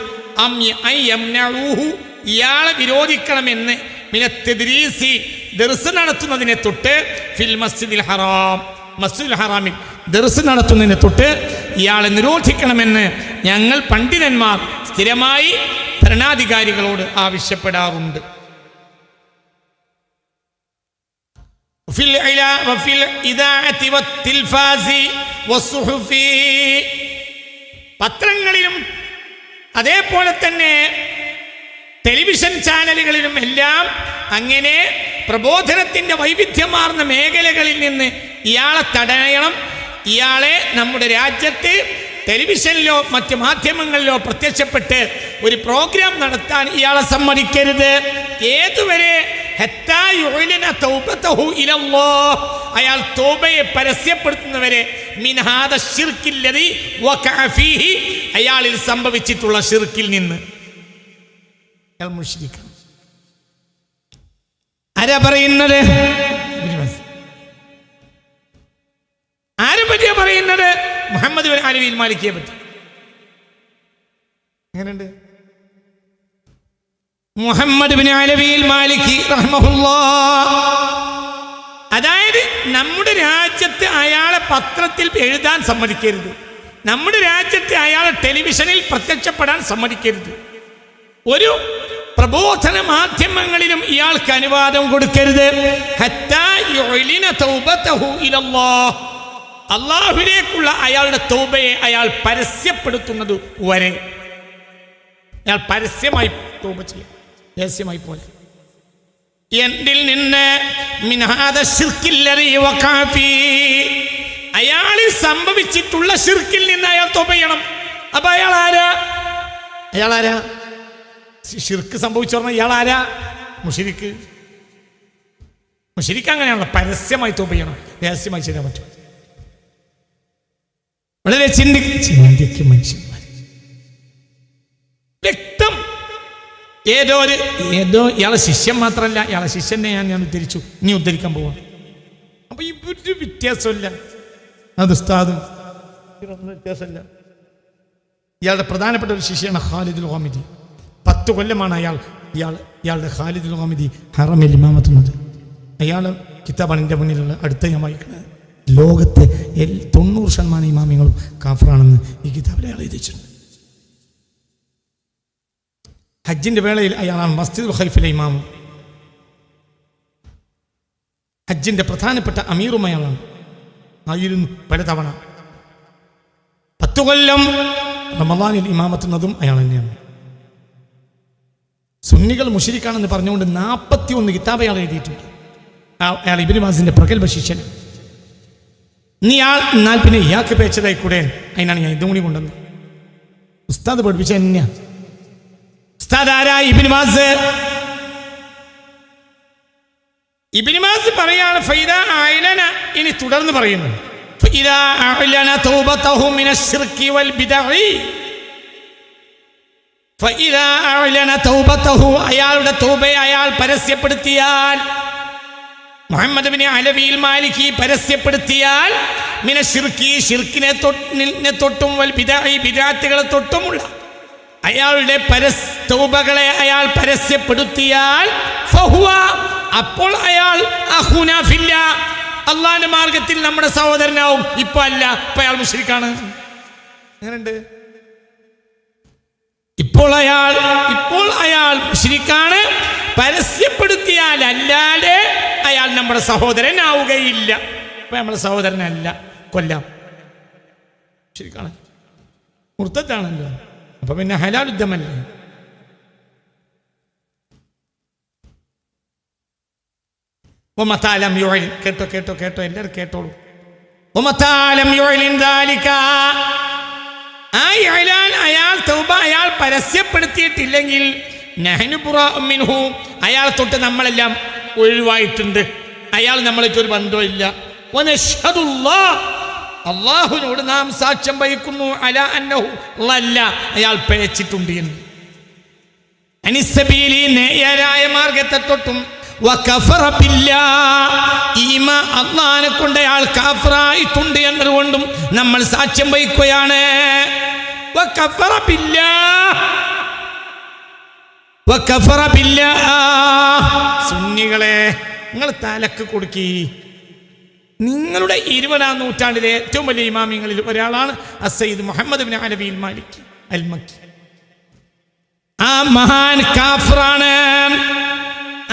A: ഇയാളെ വിരോധിക്കണമെന്ന് മിനത്തദ്രീസി, ദർസ് നടത്തുന്നതിനെ തൊട്ട് ഫിൽ മസ്ജിദിൽ ഹറാം, മസ്ജിദുൽ ഹറാമിൽ ദർസ് നടത്തുന്നതിനെ തൊട്ട് ഇയാളെ നിരോധിക്കണമെന്ന് ഞങ്ങൾ പണ്ഡിതന്മാർ സ്ഥിരമായി ഭരണാധികാരികളോട് ആവശ്യപ്പെടാറുണ്ട്. പത്രങ്ങളിലും അതേപോലെ തന്നെ ടെലിവിഷൻ ചാനലുകളിലും എല്ലാം അങ്ങനെ പ്രബോധനത്തിന്റെ വൈവിധ്യമാർന്ന മേഖലകളിൽ നിന്ന് ഇയാളെ തടയണം. ഇയാളെ നമ്മുടെ രാജ്യത്ത് ടെലിവിഷനിലോ മറ്റ് മാധ്യമങ്ങളിലോ പ്രത്യക്ഷപ്പെട്ട് ഒരു പ്രോഗ്രാം നടത്താൻ ഇയാളെ സമ്മതിക്കരുത്. ഏതുവരെ? അയാൾ തൗബയെ പരസ്യപ്പെടുത്തുന്നവരെ, അയാളിൽ സംഭവിച്ചിട്ടുള്ള ശിർക്കിൽ നിന്ന്. ആരാ പറയുന്നത്? ആരെ പറ്റിയാ പറയുന്നത്? മുഹമ്മദ് ബിൻ അലവിയിൽ മാലിക്കിയെ പറ്റി. എങ്ങനെയുണ്ട്? മുഹമ്മദ് ബിൻ അലവിയിൽ മാലിക്കി റഹ്മഹുല്ലാഹ്, അതായത് നമ്മുടെ രാജ്യത്ത് അയാളെ പത്രത്തിൽ എഴുതാൻ സമ്മതിക്കരുത്, നമ്മുടെ രാജ്യത്ത് അയാളെ ടെലിവിഷനിൽ പ്രത്യക്ഷപ്പെടാൻ സമ്മതിക്കരുത്, ഒരു പ്രബോധന മാധ്യമങ്ങളിലും ഇയാൾക്ക് അനുവാദം കൊടുക്കരുത്. അല്ലാഹുവിലേക്കുള്ള അയാളുടെ തൗബയെ അയാൾ പരസ്യപ്പെടുത്തുന്നത് വരെ അയാൾ പരസ്യമായി തൗബ ചെയ്യാം, രഹസ്യമായി പോലെ. എന്നിൽ നിന്ന് അയാളിൽ സംഭവിച്ചിട്ടുള്ള ശിർക്കിൽ നിന്ന് അയാൾ തൗബ ചെയ്യണം. അപ്പൊ അയാൾ ആരാ? ശിർക്ക് സംഭവിച്ചു പറഞ്ഞാൽ ഇയാൾ ആരാ? മുശ്രിക്ക്. അങ്ങനെയാണല്ലോ, പരസ്യമായി തൗബ ചെയ്യണം, രഹസ്യമായി ചെയ്യാൻ പറ്റും. വളരെ ചിന്തിക്കും മനുഷ്യന്മാർ. വ്യക്തം. ഏതോ ഇയാളെ ശിഷ്യൻ മാത്രമല്ല, ഇയാളെ ശിഷ്യനെ ഞാൻ ഉദ്ധരിച്ചു, ഇനി ഉദ്ധരിക്കാൻ പോവാം. അപ്പൊ ഈ ഒരു വ്യത്യാസമില്ല, അത് ഉസ്താദും വ്യത്യാസമില്ല. ഇയാളുടെ പ്രധാനപ്പെട്ട ഒരു ശിഷ്യനാണ് ഖാലിദുൽ ഗാമിദി. 10 കൊല്ലമാണ് ഇയാളുടെ ഖാലിദുൽ ഗാമിദി ഹറമിൽ ഇമാമത്തുന്നത്. അയാളുടെ കിതാബാണ് എൻ്റെ മുന്നിലുള്ള അടുത്ത ഞാൻ വായിക്കുന്നത്. ലോകത്തെ 90% ഇമാമിങ്ങളും കാഫറാണെന്ന് ഈ കിതാബിൽ അയാൾ എഴുതിയിട്ടുണ്ട്. ഹജ്ജിന്റെ വേളയിൽ അയാളാണ് മസ്ജിദുൽ ഖൈഫിലെ ഇമാം, ഹജ്ജിന്റെ പ്രധാനപ്പെട്ട അമീറും അയാളാണ്, ആയിരുന്നു പലതവണ. 10 കൊല്ലം റമദാനിൽ ഇമാമത്തുന്നതും അയാൾ തന്നെയാണ്. സുന്നികൾ മുശ്രിക്കാണെന്ന് പറഞ്ഞുകൊണ്ട് 41 കിതാബ് അയാൾ എഴുതിയിട്ടുണ്ട്. അയാൾ ഇബ്നു ബാസിന്റെ പ്രഗൽഭ ശിഷ്യൻ. എന്നാൽ പിന്നെ ഇയാൾക്ക് പേച്ചതായി കൂടെ, അതിനാണ് ഞാൻ ഇതും കൂടി കൊണ്ടുവന്നത്. ഉസ്താദ് പഠിപ്പിച്ച തന്നെയാ. ഉസ്താദ് ആരാ? ഇബ്നു ബാസ്. ഇബ്നു ബാസ് പറയാണ് ഫൈദാ അഅലന, ഇനി തുടർന്ന് പറയുന്നു, ഫൈദാ അഅലന തൗബതഹു മിനശ്ശിർക്കി വൽ ബിദഇ, ഫൈദാ അഅലന തൗബതഹു, അയാളുടെ തൗബയെ അയാൾ പരസ്യപ്പെടുത്തിയാൽ, മുഹമ്മദ് ബിൻ അലവിയിൽ മാലിക്കി പരസ്യപ്പെടുത്തിയാൽ, മിനശ്ശിർക്കി, ശിർക്കിനെ തൊട്ടും വൽ ബിദഇ, ബിദഅത്തുകളെ തൊട്ടുമുള്ള അയാളുടെ തൗബകളെ അയാൾ പരസ്യപ്പെടുത്തിയാൽ ഫഹുവ, അപ്പോൾ അയാൾ അഖൂനാ ഫില്ലാ, അള്ളാന്റെ മാർഗത്തിൽ നമ്മുടെ സഹോദരനാവും. ഇപ്പൊ അല്ല, ഇപ്പൊ അയാൾ മുശ്രിക്കാണ്. അങ്ങനെയുണ്ട്. ഇപ്പോൾ അയാൾ മുശ്രിക്കാണ്. പരസ്യപ്പെടുത്തിയാൽ അല്ലാതെ അയാൾ നമ്മുടെ സഹോദരനാവുകയില്ല. ഇപ്പൊ നമ്മുടെ സഹോദരനല്ല, കൊല്ലാം. ശരിക്കാണ്, മുർത്തത്താണല്ലോ. അപ്പൊ പിന്നെ ഹലാലുദ്ധമല്ലേ. കേട്ടോ കേട്ടോ കേട്ടോ, എല്ലാവരും കേട്ടോളൂ. അയാൾ തൗബ അയാൾ പരസ്യപ്പെടുത്തിയിട്ടില്ലെങ്കിൽ നഹ്നു ബുറാഉ മിൻഹു, അയാൾ തൊട്ട് നമ്മളെല്ലാം ഒഴിവായിട്ടുണ്ട്. അയാൾ നമ്മളേക്കൊരു ബന്ധമില്ല. വനശ്ഹദുല്ലാഹ്, അല്ലാഹുവിനോട് നാം സാക്ഷ്യം വഹിക്കുന്നു, അലാ അന്നഹു അല്ല, അയാൾ പിഴച്ചിട്ടുണ്ട് എന്ന്. അനിസ്സബീലി, നേരായ മാർഗത്തെ തൊട്ടും, വകഫറ ബില്ലാഹ്, അല്ലാഹനെ കൊണ്ട് അയാൾ കാഫിറായിട്ടുണ്ട് എന്നതുകൊണ്ടും നമ്മൾ സാക്ഷ്യം വഹിക്കുകയാണ്. വകഫറ ബില്ലാഹ്, വകഫറ ബില്ലാഹ്. സുന്നികളെ, നിങ്ങൾ തലക്ക് കൊടുക്കി. നിങ്ങളുടെ 20-ാം നൂറ്റാണ്ടിലെ ഏറ്റവും വലിയ ഇമാമിങ്ങളിൽ ഒരാളാണ് അസ്സയ്യിദ് മുഹമ്മദ് ഇബ്നു അലവി അൽ മാലിക്കി അൽ മക്കി. ആ മഹാൻ കാഫിറാണ്,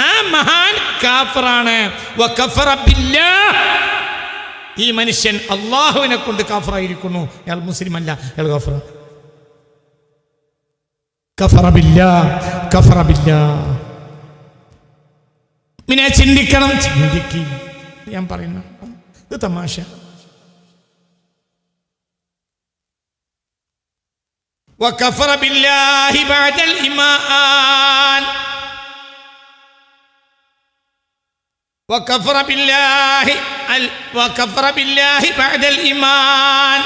A: ആ മഹാൻ കാഫിറാണ്. വകഫറ ബില്ലാഹ്, ഈ മനുഷ്യൻ അല്ലാഹുവിനെ കൊണ്ട് കാഫിറായിരിക്കുന്നു. അയാൾ മുസ്ലിം അല്ല, അയാൾ കാഫിറാണ്. കഫറ ബില്ലാഹ്, കഫറ ബില്ലാഹ്. പിന്നെ ചിന്തിക്കണം, ചിന്തിക്കി. ഞാൻ പറയുന്ന ഇത് തമാശ. വകഫറ ബില്ലാഹി ബഅദൽ ഈമാൻ, വകഫറ ബില്ലാഹി ബഅദൽ ഈമാൻ.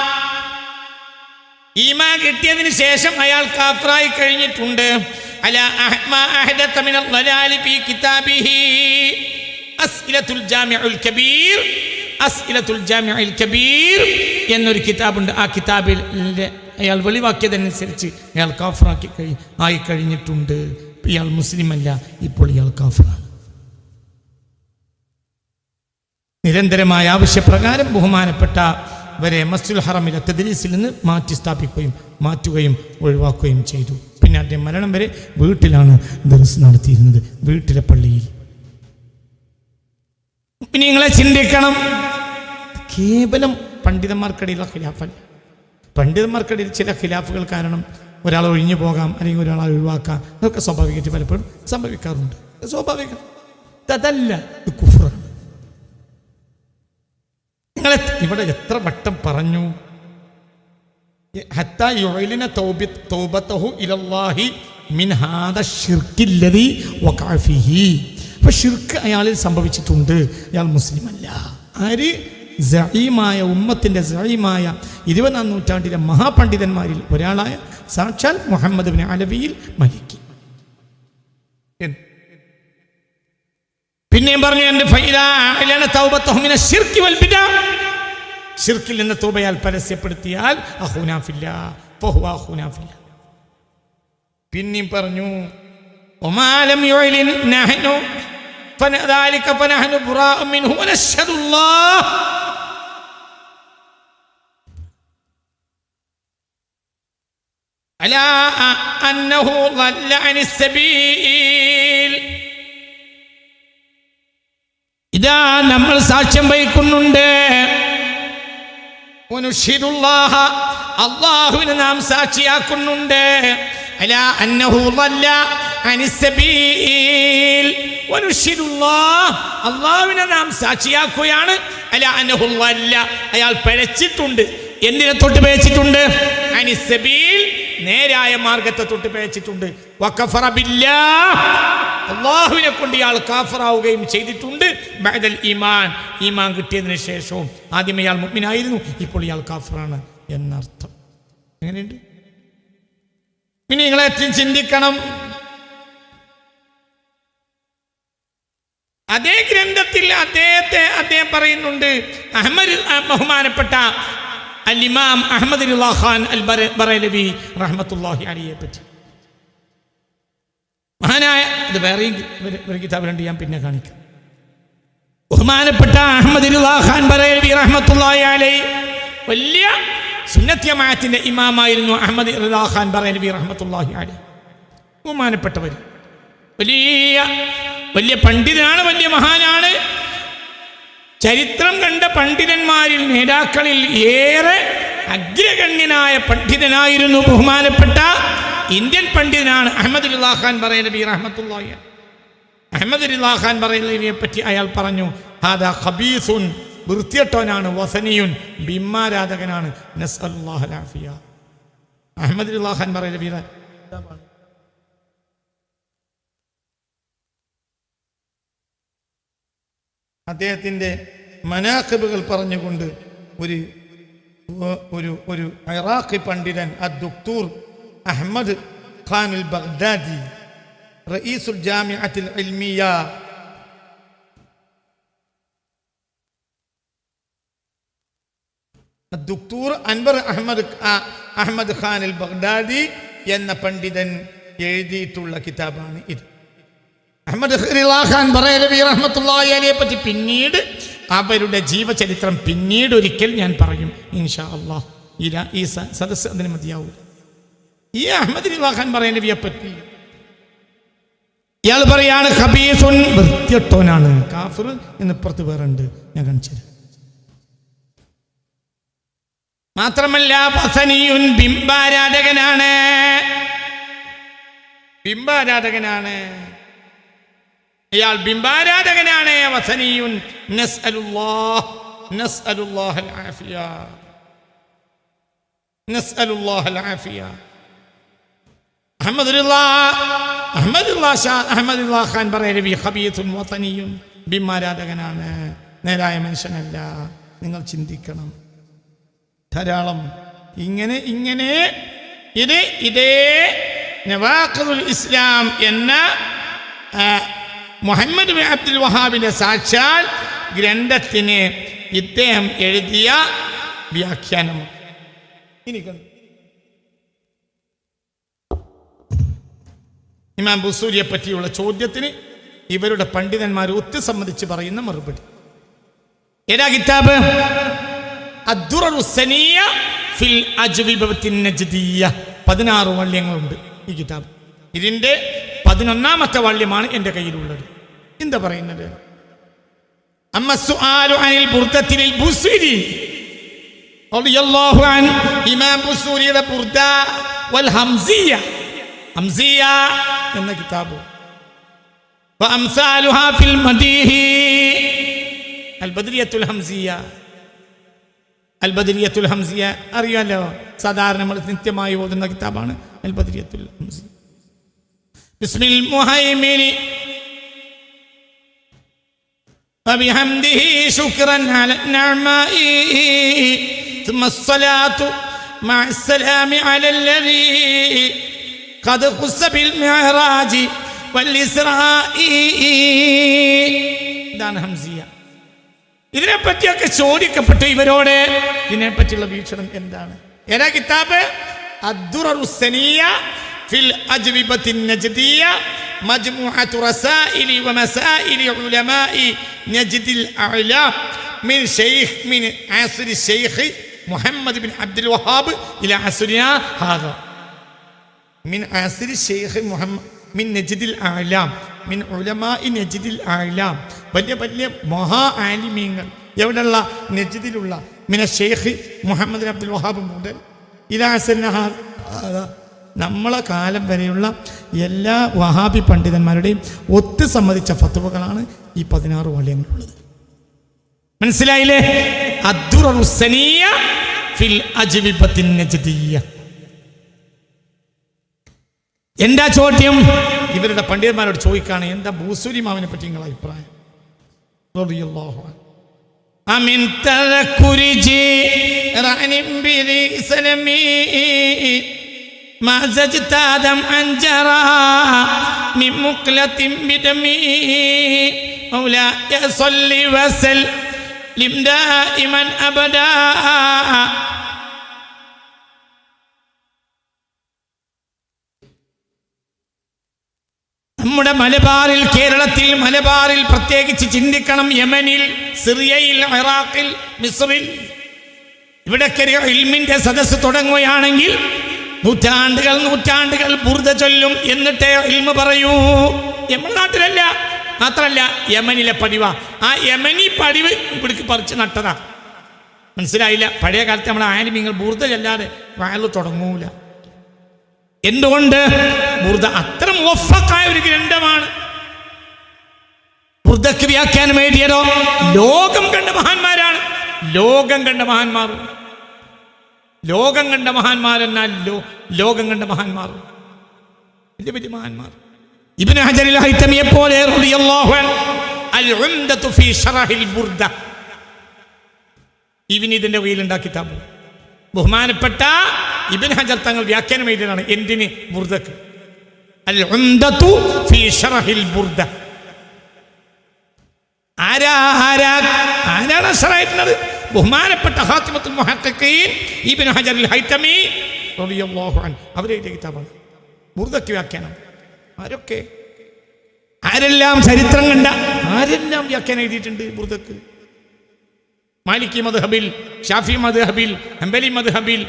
A: ഈമാൻ കിട്ടിയതിന് ശേഷം അയാൾ കാഫിറായി കഴിഞ്ഞിട്ടുണ്ട്. അലാ അഹ്മാ അഹദത മിനൽ ളലാലി ഫീ കിതാബിഹി അസ്ഇലത്തുൽ ജാമിഉൽ കബീർ, അസ്ഇലത്തുൽ ജാമിഉൽ കബീർ എന്നൊരു കിതാബുണ്ട്. ആ കിതാബിൽ അയാൾ വെളിവാക്കിയതനുസരിച്ച് അയാൾ ആയി കഴിഞ്ഞിട്ടുണ്ട്. ഇയാൾ മുസ്ലിം അല്ല, ഇപ്പോൾ ഇയാൾ കാഫിറാണ്. നിരന്തരമായ ആവശ്യപ്രകാരം ബഹുമാനപ്പെട്ടവരെ മസ്ജിദുൽ ഹറമിലെ തദ്രീസിൽ നിന്ന് മാറ്റുകയും ഒഴിവാക്കുകയും ചെയ്തു. പിന്നെ അദ്ദേഹം മരണം വരെ വീട്ടിലാണ് ദർസ് നടത്തിയിരുന്നത്, വീട്ടിലെ പള്ളിയിൽ. പിന്നെ നിങ്ങളെ ചിന്തിക്കണം, കേവലം പണ്ഡിതന്മാർക്കിടയിലുള്ള ഖിലാഫല്ല. പണ്ഡിതന്മാർക്കിടയിൽ ചില ഖിലാഫുകൾ കാരണം ഒരാൾ ഒഴിഞ്ഞു പോകാം, അല്ലെങ്കിൽ ഒരാളെ ഒഴിവാക്കാം, അതൊക്കെ സ്വാഭാവികമായിട്ട് പലപ്പോഴും സംഭവിക്കാറുണ്ട്. സ്വാഭാവികം. അതല്ല, ഇത് കുഫ്റാണ്. നിങ്ങളെ ഇവിടെ എത്ര വട്ടം പറഞ്ഞു, ഹത്താ യുഅ്ലിന തൗബതഹു ഇലല്ലാഹി മിൻ ഹാദാ ശിർക്കില്ലദീ വഖഅ ഫീഹി. അപ്പോൾ ഷിർക്ക് അയാളിൽ സംഭവിച്ചിട്ടുണ്ട്, അയാൾ മുസ്ലിം അല്ല. ആര്? സഈമായ ഉമ്മത്തിൻ്റെ സഈമായ 20-ാം നൂറ്റാണ്ടിലെ മഹാപണ്ഡിതന്മാരിൽ ഒരാളായ സാക്ഷാൽ മുഹമ്മദ് ഇബ്നു അലവിയിൽ മലിക്കി. പിന്നെയും പറഞ്ഞു, എൻ്റെ ഷിർക്കിൽ നിന്ന് തൗബയാൽ പരസ്യപ്പെടുത്തിയാൽ അഖൂനാ ഫില്ലാഹ് ഫഹുവ അഖൂനാ ഫില്ലാഹ്. പിന്നെയും പറഞ്ഞു, വമാ ലം യുഅ്ലിൻ നഹ്നു ഫനദാലിക ഫനഹ്നു ബുറാഉ മിൻഹു വനശ്ഹദുല്ലാഹ്. അലാ അന്നഹു ളല്ല അനിസ് സബീൽ. ഇതാ നമ്മൾ സാക്ഷ്യം വഹിക്കുന്നുണ്ട്. വനുശ്ഹിദുല്ലാഹ, അല്ലാഹുവിനെ നാം സാക്ഷിയാക്കുന്നുണ്ട്. അലാ അന്നഹു ളല്ല അനിസ് സബീൽ. വനുശ്ഹിദുല്ലാഹ്, അല്ലാഹുവിനെ നാം സാക്ഷിയാക്കുകയാണ്. അലാ അന്നഹു ളല്ല, അയാൾ പിഴച്ചിട്ടുണ്ട്. എന്തിനെ തൊട്ട് പിഴച്ചിട്ടുണ്ട്? അനിസ് സബീൽ, നേരായ മാർഗത്തെ തൊട്ട് പിഴച്ചിട്ടുണ്ട്. വകഫറ ബില്ലാഹ്, അല്ലാഹുവിനെ കൊണ്ട് ഇയാൾ കാഫിറാവുകയും ചെയ്തിട്ടുണ്ട്. ബഅദൽ ഈമാൻ, ഈമാൻ കിട്ടിയതിന് ശേഷവും. ആദ്യം ഇയാൾ മുഅ്മിനായിരുന്നു, ഇപ്പോൾ ഇയാൾ കാഫിറാണ് എന്നർത്ഥം. എങ്ങനെയുണ്ട്? ഇനി നിങ്ങളെ ചിന്തിക്കണം. അതേ ഗ്രന്ഥത്തിൽ അദ്ദേഹം പറയുന്നുണ്ട്, ബഹുമാനപ്പെട്ട അൽ ഇമാം അഹ്മദ് റിളാ ഖാൻ അൽ ബറേലവി റഹ്മത്തുള്ളാഹി അലൈഹിയെ പറ്റി. മഹാനായ അത് വേറെയും ഒരു കിതാബിലുണ്ട്, ഞാൻ പിന്നെ കാണിക്കാം. ബഹുമാനപ്പെട്ട അഹ്മദ് റിളാ ഖാൻ ബറേലവി റഹ്മത്തുള്ളാഹി അലൈഹി വലിയ സുന്നത്ത് ജമാഅത്തിന്റെ ഇമാമായിരുന്നു. അഹ്മദ് റിളാ ഖാൻ ബറേലവി റഹ്മത്തുള്ളാഹി അലൈഹി ബഹുമാനപ്പെട്ടവർ, വലിയ പണ്ഡിതനാണ്, വലിയ മഹാനാണ്. ചരിത്രം കണ്ട പണ്ഡിതന്മാരിൽ നേതാക്കളിൽ ഏറെ അഗ്രഗണ്യനായ പണ്ഡിതനായിരുന്നു ബഹുമാനപ്പെട്ട ഇന്ത്യൻ പണ്ഡിതനാണ് അഹ്മദ് റിളാ ഖാൻ ബറേലവി റഹ്മത്തുള്ളാഹി അലൈഹി. അഹ്മദ് റിളാ ഖാൻ ബറേലവിയെ പറ്റി അയാൾ പറഞ്ഞു, ഹാദാ ഖബീസുൻ, വൃത്തിയട്ടവനാണ്, വസനിയുൻ, ബിംബാരാധകനാണ്, നസ്അലുല്ലാഹൽ ആഫിയ. അഹ്മദ് റിളാ ഖാൻ ബറേലവിയുടെ അദ്ദേഹത്തിൻ്റെ മനാഖിബുകൾ പറഞ്ഞുകൊണ്ട് ഒരു ഒരു ഇറാഖി പണ്ഡിതൻ അദ്ദുക്തൂർ അഹ്മദ് ഖാനുൽ ബഗ്ദാദി റഈസുൽ ജാമിഅത്തുൽ ഇൽമിയ അദ്ദുക്തൂർ അൻവർ അഹ്മദ് ഖാനുൽ ബഗ്ദാദി എന്ന പണ്ഡിതൻ എഴുതിയിട്ടുള്ള കിതാബാണ് ഇത്. അഹ്മദ് റിളാ ഖാൻ ബറേലവി റഹ്മത്തുള്ളാഹി അലൈഹിയെ പറ്റി പിന്നീട് അവരുടെ ജീവചരിത്രം പിന്നീട് ഒരിക്കൽ ഞാൻ പറയും ഇൻഷാ അല്ലാഹ്. ഈ സദസ്സ് അതിന് മതിയാവൂല. ഈ അഹ്മദ് റിളാ ഖാൻ ബറേലവിയെ പറ്റി ഇയാൾ പറയാണ് ഖബീസുൻ, വൃത്തിയട്ടോനാണ്, കാഫിർ എന്ന് പുറത്ത് വേറുണ്ട്, ഞാൻ കാണിച്ചു തരാം. മാത്രമല്ല വസനിയുൻ, ബിംബാരാധകനാണ്, ബിംബാരാധകനാണ് ഇയാൾ, ബിംബാരാധകനാണ്. വസനിയുൻ, നസ്അലുല്ലാഹൽ ആഫിയ, നസ്അലുല്ലാഹൽ ആഫിയ. അഹ്മദ് റിളാ ഖാൻ ബറേലവി ഖബീസുൻ വസനിയുൻ, ബിംബാരാധകനാണ്, നേരായ മനുഷ്യനല്ല. നിങ്ങൾ ചിന്തിക്കണം. ധാരാളം ഇങ്ങനെ ഇതേ നവാഖിദുൽ ഇസ്ലാം എന്ന മുഹമ്മദ് ബിൻ അബ്ദുൽ വഹാബിന്റെ സാക്ഷാൽ ഗ്രന്ഥത്തിന് ഇദ്ദേഹം എഴുതിയ വ്യാഖ്യാനം. ഇനി ഇമാം ബുസൂരിയെ പറ്റിയുള്ള ചോദ്യത്തിന് ഇവരുടെ പണ്ഡിതന്മാർ ഒത്തുസമ്മതിച്ച് പറയുന്ന മറുപടി. ഏതാ കിതാബ്? അദ്ദുററുസ്സനിയ ഫിൽ അജ്വിബത്തിൻ നജ്ദിയ്യ. 16 വള്യങ്ങളുണ്ട് ഈ കിതാബ്. ഇതിന്റെ 11ാമത്തെ വള്യമാണ് എൻ്റെ കയ്യിലുള്ളത്. എന്താ പറയുന്നത്? അമ്മ സുആലു അനിൽ ബുർദത്തിൽ ബുസൂരി റളിയല്ലാഹു അൻഹു, ഇമാം ബുസൂരിയുടെ ബുർദ വൽ ഹംസിയ എന്ന കിതാബ്. വഅംസാലുഹാ ഫിൽ മദീഹി അൽ ബദ്രിയത്തുൽ ഹംസിയ. അൽ ബദ്രിയത്തുൽ ഹംസിയ അറിയാലോ, സാധാരണ നമ്മൾ നിത്യമായി ഓതുന്ന കിതാബാണ് അൽ ബദ്രിയത്തുൽ ഹംസിയ. ബിസ്മിൽ മുഹൈമിനി വബിഹംദിഹി ശുക്രൻ അല നഅമായി ثم الصلاة مع السلام على الذي قد خص بالمعراج والإسراء. ഇതാണ് ഹംസിയ. ഇതിനെപ്പറ്റിയൊക്കെ ചോദിക്കപ്പെട്ടു ഇവരോട്. ഇതിനെപ്പറ്റിയുള്ള വീക്ഷണം എന്താണ്? ഏതാ കിതാബ്? അദ്ദുററുസ്സനിയ ഫിൽ അജ്വിബത്തിൻ നജ്ദിയ്യ മജ്മുഅത്തു റസായിലി വമസായിലി ഉലമാഇ നജ്ദിൽ അഅ്ലാ മിൻ ആസിരി Sheikh Muhammad bin Abdul Wahhab ഇലാ അസ്രിനാ ഹാദാ. മിൻ ആസിരി ശൈഖ് മുഹമ്മദ് മിൻ നജ്ദിൽ അഅ്ലാ മിൻ ഉലമാഇ നജ്ദിൽ അഅ്ലാ. വലിയ മഹാ ആലിമീങ്ങൾ എവിടെയുള്ള? നജ്ദിലുള്ള. മിന Sheikh Muhammad bin Abdul Wahhab മുതൽ ഇലാ അസ്രിനാ ഹാദാ, നമ്മളെ കാലം വരെയുള്ള എല്ലാ വഹാബി പണ്ഡിതന്മാരുടെയും ഒത്തു സമ്മതിച്ച ഫത്വകളാണ് ഈ 16 വള്യങ്ങളുള്ളത്. മനസ്സിലായില്ലേ? അദ്ദുററുസ്സനിയ ഫിൽ അജ്വിബത്തിൻ നജ്ദിയ്യ. എന്താ ചോദ്യം? ഇവരുടെ പണ്ഡിതന്മാരോട് ചോദിക്കാണ്, എന്താ ബൂസൂരി മാമിനെ പറ്റി നിങ്ങളുടെ അഭിപ്രായം? അമിൻ തദക്കുരി ജിറഅനിൻ ബിദി സലമി മാ സജ്ത ദംഅൻ ജറാ മിൻ മുഖ്ലത്തിൻ ബിദമി മൗലായ സ്വല്ലി വസല്ലിം ദായിമൻ അബദാ. നമ്മുടെ മലബാറിൽ, കേരളത്തിൽ മലബാറിൽ പ്രത്യേകിച്ച് ചിന്തിക്കണം. യമനിൽ, സിറിയയിൽ, ഇറാഖിൽ, മിസ്രിൽ ഇവിടൊക്കെ ഇൽമിന്റെ സദസ്സ് തുടങ്ങുകയാണെങ്കിൽ നൂറ്റാണ്ടുകൾ ബുർദ ചൊല്ലും. എന്നിട്ടേ ഇൽമ പറയൂ. നമ്മുടെ നാട്ടിലല്ല, മാത്രമല്ല യമനിലെ പടിവാ. ആ യമനി പടിവ് ഇവിടേക്ക് പറിച്ച് നട്ടതാ. മനസ്സിലായില്ല? പഴയ കാലത്ത് നമ്മളെ ആലിമീങ്ങൾ ബുർദ ചൊല്ലാതെ വയല് തുടങ്ങൂല. എന്തുകൊണ്ട്? ബുർദ അത്ര മുവഫ്ഫഖായ ഒരു ഗ്രന്ഥമാണ്. ബുർദക്ക് വ്യാഖ്യാനം എഴുതിയതോ ലോകം കണ്ട മഹാന്മാരാണ്. ലോകം കണ്ട മഹാന്മാർ, ലോകം കണ്ട മഹാന്മാരെന്നാൽ ലോകം കണ്ട മഹാന്മാർ, വലിയ വലിയ മഹാന്മാർ. ഇബ്നു ഹജറിൽ ഹൈതമിയെ പോലെ റളിയല്ലാഹു അൻഹു അൽ ഉംദതു ഫീ ശറഹിൽ ബുർദ, ഇതിന്റെ കയ്യിലുണ്ടാക്കി കിതാബ്. ബഹുമാനപ്പെട്ട ഇബ്നു ഹജർ തങ്ങൾ വ്യാഖ്യാനം എഴുതിയതാണ്. എന്തിന്? ബുർദക്ക്. അൽ ഉംദതു ഫീ ശറഹിൽ ബുർദ. ആരാണ് ശറഹ്? ബഹുമാനപ്പെട്ട ഖാത്തിമത്തുൽ മുഹഖഖീൻ ഇബ്നു ഹജറിൽ ഹൈതമി റളിയല്ലാഹു അൻഹു അവരെഴുതിയ കിതാബാണ് ബുർദക്ക് വ്യാഖ്യാനം. ആരൊക്കെ, ആരെല്ലാം ചരിത്രം കണ്ട ആരെല്ലാം വ്യാഖ്യാനം എഴുതിയിട്ടുണ്ട് ബുർദക്ക്. മാലിക്കി മദ്ഹബിൽ, ഷാഫി മദ്ഹബിൽ, ഹംബലി മദ്ഹബിൽ,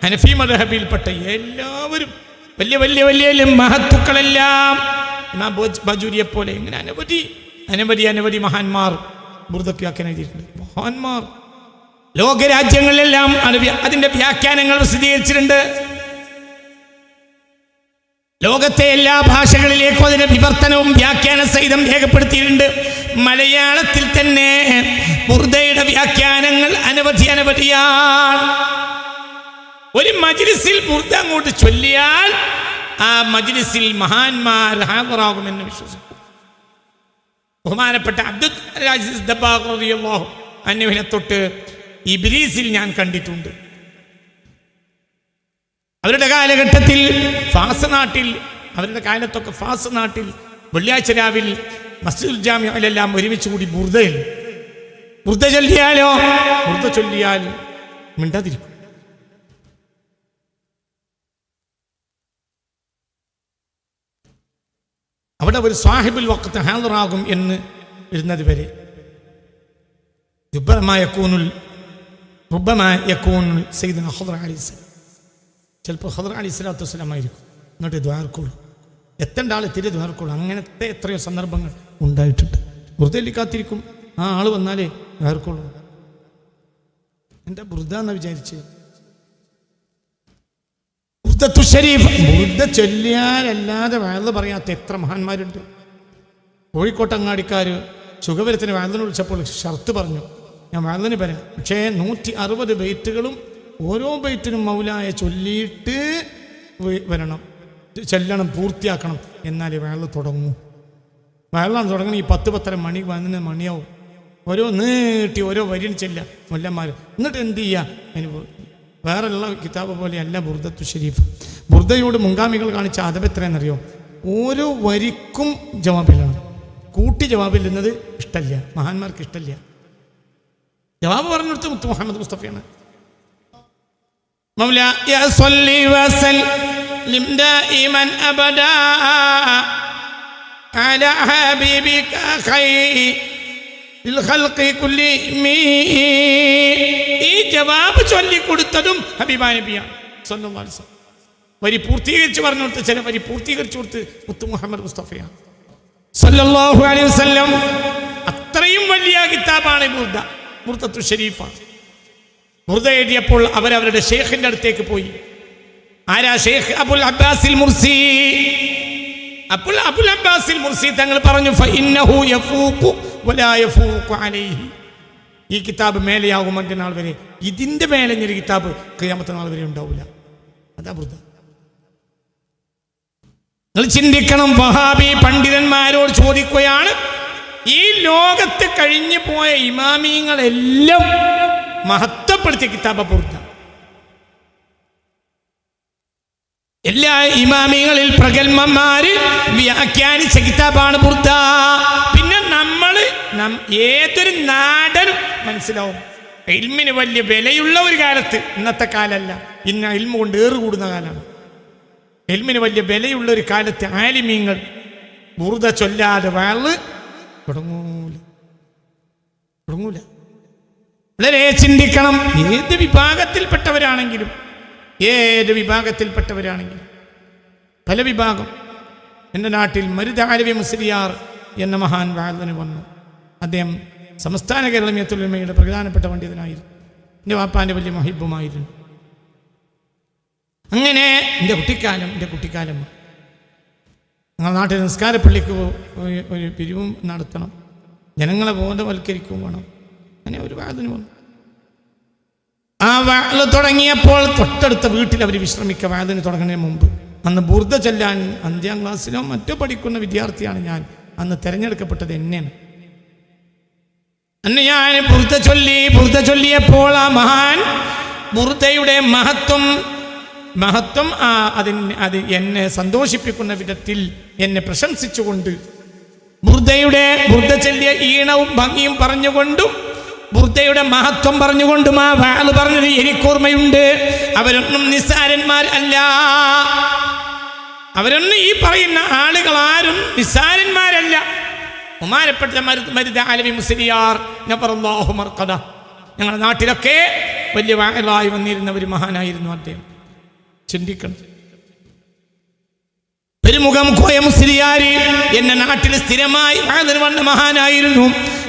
A: ഹനഫി മദ്ഹബിൽപ്പെട്ട എല്ലാവരും വലിയ വലിയ വലിയ മഹത്തുക്കളെല്ലാം ഇമാം ബജൂരിയെ പോലെ ഇങ്ങനെ അനവധി അനവധി അനവധി മഹാന്മാർ ബുർദക്ക് വ്യാഖ്യാനം എഴുതിയിട്ടുണ്ട്. മഹാന്മാർ ലോകരാജ്യങ്ങളിലെല്ലാം അതിന്റെ വ്യാഖ്യാനങ്ങൾ പ്രസിദ്ധീകരിച്ചിട്ടുണ്ട്. ലോകത്തെ എല്ലാ ഭാഷകളിലേക്കും അതിന്റെ വിവർത്തനവും വ്യാഖ്യാന സഹിതം രേഖപ്പെടുത്തിയിട്ടുണ്ട്. മലയാളത്തിൽ തന്നെ ബുർദയുടെ വ്യാഖ്യാനങ്ങൾ അനവധി അനവധിയാണ്. ഒരു മജ്ലിസിൽ ബുർദ അങ്ങോട്ട് ചൊല്ലിയാൽ ആ മജ്ലിസിൽ മഹാന്മാർ ഹാജറാകുമെന്ന് വിശ്വസിക്കും. ബഹുമാനപ്പെട്ട അബ്ദുൽ അസീസ് ദബ്ബാഗ് റളിയല്ലാഹു അൻഹുവിനെ തൊട്ട് ഇബ്രീസിൽ ഞാൻ കണ്ടിട്ടുണ്ട്. അവരുടെ കാലഘട്ടത്തിൽ ഫാസ് നാട്ടിൽ, അവരുടെ കാലത്തൊക്കെ ഫാസ് നാട്ടിൽ വെള്ളിയാഴ്ച രാവിൽ മസ്ജിദുൽ ജാമിഅയിലെല്ലാം ഒരുമിച്ച് കൂടി ബുർദ ചൊല്ലിയാലോ, ബുർദ ചൊല്ലിയാൽ മിണ്ടാതിരിക്കും. അവിടെ ഒരു സാഹിബുൽ വഖ്ത് ഹാദിറാകും എന്ന് വരുന്നത് വരെ സയ്യിദുനാ ഖദർ അലൈഹിസ്സലാം, ചിലപ്പോൾ ഖദർ അലൈഹിസ്സലാത്തു വസ്സലാം ആയിരിക്കും. എന്നിട്ട് ദ്വാരക്കുള്ളൂ, എത്തേണ്ട ആൾ തിരി ദ്വാരക്കുള്ളൂ. അങ്ങനത്തെ എത്രയോ സന്ദർഭങ്ങൾ ഉണ്ടായിട്ടുണ്ട്. ബുർദയിൽ കാത്തിരിക്കും, ആ ആൾ വന്നാലേ ദ്വാരക്കുള്ളൂ. എൻ്റെ ബുർദ എന്ന് വിചാരിച്ച് ബുർദ ചൊല്ലിയാലല്ലാതെ വയല് പറയാത്ത എത്ര മഹാന്മാരുണ്ട്. കോഴിക്കോട്ടങ്ങാടിക്കാർ സുഖവരത്തിന് വയലിന് വിളിച്ചപ്പോൾ ഷർത്ത് പറഞ്ഞു, ഞാൻ വയലിന് വരാം, പക്ഷേ 160 ബൈറ്റുകളും ഓരോ ബൈറ്റിനും മൗലായ ചൊല്ലിയിട്ട് വരണം, ചെല്ലണം, പൂർത്തിയാക്കണം, എന്നാലേ വയല് തുടങ്ങൂ. വയലാണ് തുടങ്ങണം. ഈ 10-10:30 മണി 11 മണിയാവും. ഓരോ നീട്ടി ഓരോ വരിന് ചെല്ലുക മൊല്ലന്മാർ. എന്നിട്ട് എന്ത് ചെയ്യുക? അതിന് വേറെയുള്ള കിതാബ് പോലെയല്ല ബുർദത്തു ഷരീഫ്. ബുർദയോട് മുൻഗാമികൾ കാണിച്ച അദബ് എത്രയെന്നറിയോ? ഓരോ വരിക്കും ജവാബിലാണ്. കൂട്ടി ജവാബില്ലുന്നത് ഇഷ്ടമല്ല, മഹാന്മാർക്ക് ഇഷ്ടമല്ല. ജവാബ് പറഞ്ഞെടുത്ത് മുത്ത് മുഹമ്മദ് മുസ്തഫയാണ്. മൗലായ സ്വല്ലി വസല്ലിം ദായിമൻ അബദാ അലാ ഹബീബിക ഖൈറിൽ ഖൽഖി കുല്ലിഹിം. ഈ ജവാബ് ചൊല്ലിക്കൊടുത്തതും ഹബീബായ നബിയാണ് സ്വല്ലല്ലാഹു അലൈഹി വസല്ലം. വരി പൂർത്തീകരിച്ച് പറഞ്ഞു കൊടുത്ത്, ചില വരി പൂർത്തീകരിച്ചു കൊടുത്ത് മുത്ത് മുഹമ്മദ് മുസ്തഫയാണ് സ്വല്ലല്ലാഹു അലൈഹി വസല്ലം. അത്രയും വലിയ കിതാബാണ് ബുർദത്തു ഷരീഫാണ്. ബുർദ എഴുതിയപ്പോൾ അവരവരുടെ ഷെയ്ഖിന്റെ അടുത്തേക്ക് പോയി. ആരാ? ഷെയ്ഖ് അബുൽ അബ്ബാസിൽ മുർസി. അബുൽ അബ്ബാസിൽ മുർസി തങ്ങൾ പറഞ്ഞു, ഫഇന്നഹു യഫൂഖു വലാ യഫൂഖു അലൈഹി. ഈ കിതാബ് മേലെയാകും മറ്റന്നാൾ വരെ. ഇതിന്റെ മേലെ ഒരു കിതാബ് ഖിയാമത്ത് നാൾ വരെ ഉണ്ടാവില്ല. അതാ ബുർദ. നിങ്ങൾ ചിന്തിക്കണം. വഹാബി പണ്ഡിതന്മാരോട് ചോദിക്കുകയാണ്, ഈ ലോകത്ത് കഴിഞ്ഞു പോയ ഇമാമിയങ്ങളെല്ലാം മഹത്വപ്പെടുത്തിയ കിതാബ ബുർദ. എല്ലാ ഇമാമിയങ്ങളിൽ പ്രഗത്ഭന്മാര് വ്യാഖ്യാനിച്ച കിതാബാണ് ബുർദ. പിന്നെ ഏതൊരു നാടനും മനസ്സിലാവും ഇൽമിന് വലിയ വിലയുള്ള ഒരു കാലത്ത്, ഇന്നത്തെ കാലമല്ല, ഇന്ന് ഇൽമ കൊണ്ട് ഏറുകൂടുന്ന കാലമാണ്. ഇൽമിന് വലിയ വിലയുള്ള ഒരു കാലത്ത് ആലിമീങ്ങൾ ബുർദ ചൊല്ലാതെ വഅള് തുടങ്ങൂല. വളരെ ചിന്തിക്കണം. ഏത് വിഭാഗത്തിൽപ്പെട്ടവരാണെങ്കിലും പല വിഭാഗം. എൻ്റെ നാട്ടിൽ മരുദ അലവി മുസ്ലിയാർ എന്ന മഹാൻ വഅളിന് വന്നു. അദ്ദേഹം സംസ്ഥാന കേരള ജമിയത്തുൽ ഉലമയുടെ പ്രധാനപ്പെട്ട പണ്ഡിതനായിരുന്നു. എൻ്റെ വാപ്പാൻ്റെ വലിയ മുഹിബ്ബുമായിരുന്നു. അങ്ങനെ എൻ്റെ കുട്ടിക്കാലം ഞങ്ങളുടെ നാട്ടിൽ നിസ്കാരപ്പള്ളിക്ക് ഒരു പിരിവും നടത്തണം, ജനങ്ങളെ ബോധവൽക്കരിക്കുകയും വേണം. അങ്ങനെ ഒരു വഅളിന് വന്നു. ആ വഅള് തുടങ്ങിയപ്പോൾ തൊട്ടടുത്ത വീട്ടിൽ അവർ വിശ്രമിക്കുക. വഅളിന് തുടങ്ങുന്നതിന് മുമ്പ് അന്ന് ബുർദ ചൊല്ലാൻ 5ാം ക്ലാസ്സിലോ മറ്റോ പഠിക്കുന്ന വിദ്യാർത്ഥിയാണ് ഞാൻ. അന്ന് തിരഞ്ഞെടുക്കപ്പെട്ടത് എന്നെയാണ്. അന്ന് ഞാൻ ബുർദ ചൊല്ലിയപ്പോൾ ആ മഹാൻ ബുർദയുടെ മഹത്വം അത് എന്നെ സന്തോഷിപ്പിക്കുന്ന വിധത്തിൽ എന്നെ പ്രശംസിച്ചുകൊണ്ട് ബുർദ ചൊല്ലിയ ഈണവും ഭംഗിയും പറഞ്ഞുകൊണ്ടും ബുർദയുടെ മഹത്വം പറഞ്ഞുകൊണ്ടും ആ വഅള് പറഞ്ഞത് എനിക്കോർമ്മയുണ്ട്. അവരൊന്നും നിസ്സാരന്മാർ അല്ല. അവരൊന്നും ഈ പറയുന്ന ആളുകൾ ആരും നിസ്സാരന്മാരല്ല. ബഹുമാനപ്പെട്ട മരുദ അലവി മുസ്ലിയാർ നബറല്ലാഹു മർഖദ ഞങ്ങളുടെ നാട്ടിലൊക്കെ വലിയ വഅളായി വന്നിരുന്ന ഒരു മഹാനായിരുന്നു അദ്ദേഹം. ചിന്തിക്കണം. പെരുമുഖം കോയ മുസ്ലിയാര് എന്ന നാട്ടിൽ സ്ഥിരമായി വഅളിന് വന്ന മഹാനായിരുന്നു.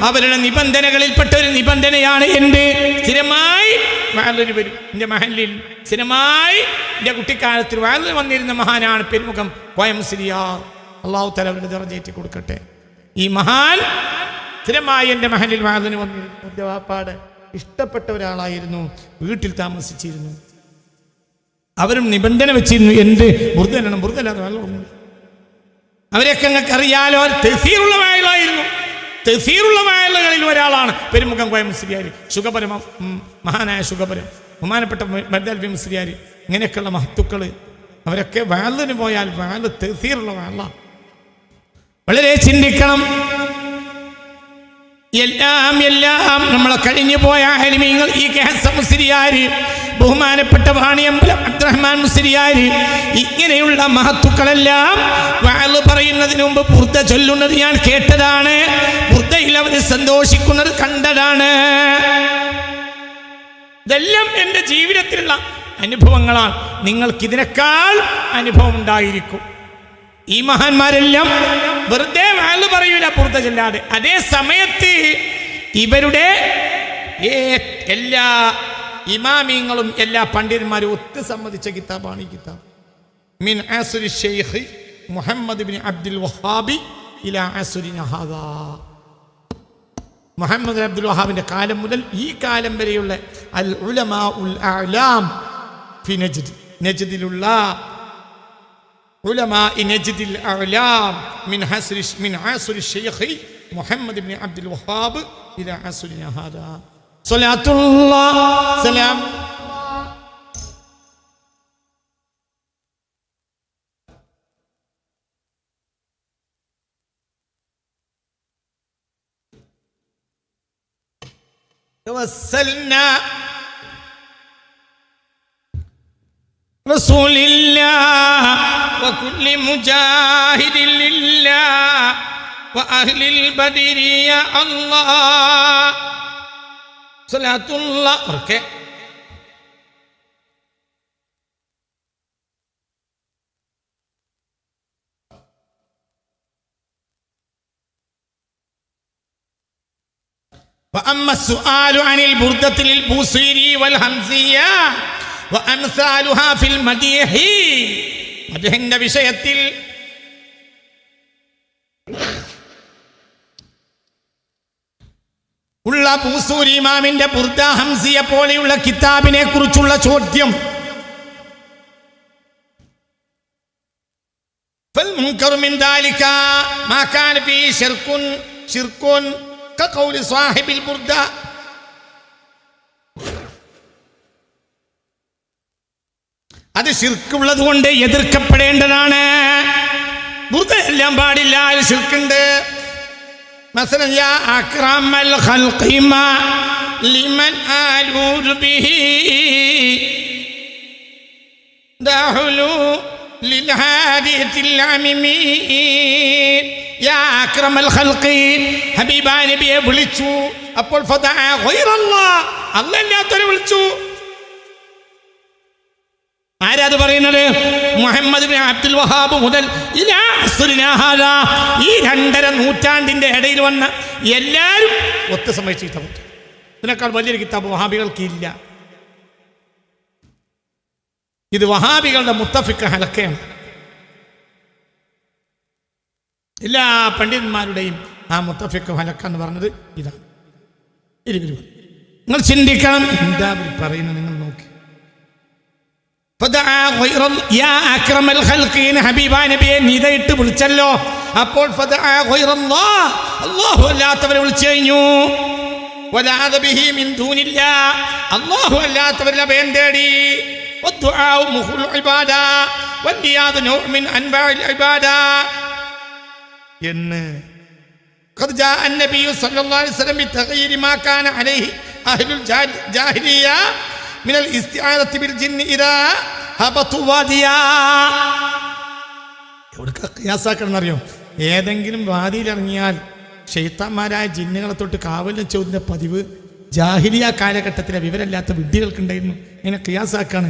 A: അവരുടെ നിബന്ധനകളിൽപ്പെട്ട ഒരു നിബന്ധനയാണ് എൻ്റെ സ്ഥിരമായി വഅളിന് വരും. എൻ്റെ മഹല്ലിൽ സ്ഥിരമായി എൻ്റെ കുട്ടിക്കാലത്തിൽ വഅളിന് വന്നിരുന്ന മഹാനാണ് പെരുമുഖം കോയ മുസ്ലിയാർ. അല്ലാഹു തആല അവരുടെ ദറജ കൊടുക്കട്ടെ. ഈ മഹാൻ സ്ഥിരമായി എൻ്റെ മഹല്ലിൽ വഅളിന് വന്നിരുന്നു. എൻ്റെ വാപ്പാടെ ഇഷ്ടപ്പെട്ട ഒരാളായിരുന്നു. വീട്ടിൽ താമസിച്ചിരുന്നു. അവരും നിബന്ധന വെച്ചിരുന്നു, എന്ത് ബുർദനം ബുർദല്ലാതെ വെള്ളം. അവരെയൊക്കെ നിങ്ങൾക്ക് അറിയാലോ. തഫ്സീറുള്ള വഅളായിരുന്നു. തഫ്സീറുള്ള വഅളുകളിൽ ഒരാളാണ് പെരുമുഖം കോയ മുസ്ലിയാർ. സുഖപരം മഹാനായ സുഖപരം ബഹുമാനപ്പെട്ട മരുദ അലവി മുസ്ലിയാർ. ഇങ്ങനെയൊക്കെയുള്ള മഹത്തുക്കൾ അവരൊക്കെ വഅളിന് പോയാൽ വഅള് തഫ്സീറുള്ള വഅളാണ്. വളരെ ചിന്തിക്കണം. എല്ലാം നമ്മളെ കഴിഞ്ഞു പോയ ആലിമീങ്ങൾ, ഈ കെ.എസ്. മുസ്ലിയാർ, ബഹുമാനപ്പെട്ട വാണിയമ്പലം അബ്ദുറഹ്മാൻ മുസ്ലിയാർ, ഇങ്ങനെയുള്ള മഹത്തുക്കളെല്ലാം വഅള് പറയുന്നതിന് മുമ്പ് ബുർദ ചൊല്ലുന്നത് ഞാൻ കേട്ടതാണ്. ബുർദയിൽ അവർ സന്തോഷിക്കുന്നത് കണ്ടതാണ്. ഇതെല്ലാം എൻ്റെ ജീവിതത്തിലുള്ള അനുഭവങ്ങളാണ്. നിങ്ങൾക്കിതിനേക്കാൾ അനുഭവം ഉണ്ടായിരിക്കും. ഈ മഹാന്മാരെല്ലാം വെറുതെ വഅള് പറയൂല ബുർദ ചൊല്ലാതെ. അതേ സമയത്ത് ഇവരുടെ എല്ലാ ഇമാമിങ്ങളും എല്ലാ പണ്ഡിതന്മാരും ഒത്തു സമ്മതിച്ച കിതാബാണ് ഈ കിതാബ്. മിൻ അസ്രി ശൈഖ് മുഹമ്മദ് ഇബ്നു അബ്ദുൽ വഹാബി ഇലാ അസ്രിന ഹാദാ. മുഹമ്മദ് അബ്ദുൽ വഹാബിന്റെ കാലം മുതൽ ഈ കാലം വരെയുള്ള അൽ ഉലമാ ഉൽ അഅലാം ഫി നജ്ദ്, നജ്ദിലുള്ള ഉലമാ നജ്ദിൽ അഅലാം മിൻ അസ്രി Sheikh Mohammed Ibnu Abdul Wahhab ഇലാ അസ്രിന ഹാദാ. സ്വലാത്തുല്ലാഹ് സലാം. توسلنا رسول الله وكل مجاهد لله وأهل البدر يا الله. സ്വലാത്തുല്ലാ. ഓക്കെ, وأما السؤال عن البردة للبوصيري والهمزية وأمثالها في المديح, മദ്ഹിന്റെ വിഷയത്തിൽ ഉള്ള ബൂസൂരി ഇമാമിന്റെ ബുർദ ഹംസിയ പോലെയുള്ള കിതാബിനെ കുറിച്ചുള്ള ചോദ്യം. فالمنكر من ذلك ما كان فيه شرك كقول صاحب البردة. അത് ശിർക്കുള്ളത് കൊണ്ട് എതിർക്കപ്പെടേണ്ടതാണ്. ബുർദ എല്ലാം പാടില്ല, അതിൽ ശിർക്കുണ്ട്. مثلا يا أكرم الخلق ما لمن آلور به داخلوا للهادية العميمين യാ അക്രമൽ ഖൽഖി, ഹബീബായ നബിയെ വിളിച്ചു. അപ്പോൾ ഫദഅ ഗൈറല്ലാഹ്, അല്ലാഹുവിനെ വിളിച്ചു. ആരാത് പറയുന്നത്? മുഹമ്മദ് ബിൻ അബ്ദുൽ വഹാബ് മുതൽ ഇലാ അസ്റിനാ ഹാദാ, ഈ 2.5 നൂറ്റാണ്ടിന്റെ ഇടയിൽ വന്ന എല്ലാവരും ഒത്തു സമ്മതിച്ച കിതാബ്. ഇതിനേക്കാൾ വലിയൊരു കിതാബ് വഹാബികൾക്ക് ഇല്ല. ഇത് വഹാബികളുടെ മുത്തഫിഖ് ഹലക്കയാണ്. എല്ലാ പണ്ഡിതന്മാരുടെയും ആ മുത്തഫിഖ് ഹലക്ക എന്ന് പറഞ്ഞത് ഇതാണ്. നിങ്ങൾ ചിന്തിക്കണം, എന്താ പറയുന്നത്? നിങ്ങൾ നോക്കി. ഹബീബായ നബിയെ നിതയിട്ട് വിളിച്ചല്ലോ. അപ്പോൾ അല്ലാഹു അല്ലാത്തവരെ വിളിച്ചു കഴിഞ്ഞു. അല്ലാഹു അല്ലാത്തവരിൽ അഭയം തേടി. എന്ന് قد جاء النبي صلى الله عليه وسلم بتغيير ما كان عليه أهل الجاهلية من الاستعاذة بالجن إذا هبطوا واديا. എവിടേക്ക് ഖിയാസാക്കണമെന്നറിയോ? ഏതെങ്കിലും വാദിയിലിറങ്ങിയാൽ ശൈത്താന്മാരായ ജിന്നുകളെ തൊട്ട് കാവലിന് ചോദിക്കുന്ന പതിവ് ജാഹിലിയ കാലഘട്ടത്തിലെ വിവരമില്ലാത്ത വിഡ്ഢികൾക്കുണ്ടായിരുന്നു. ഇങ്ങനെ ഖിയാസാക്കാണ്.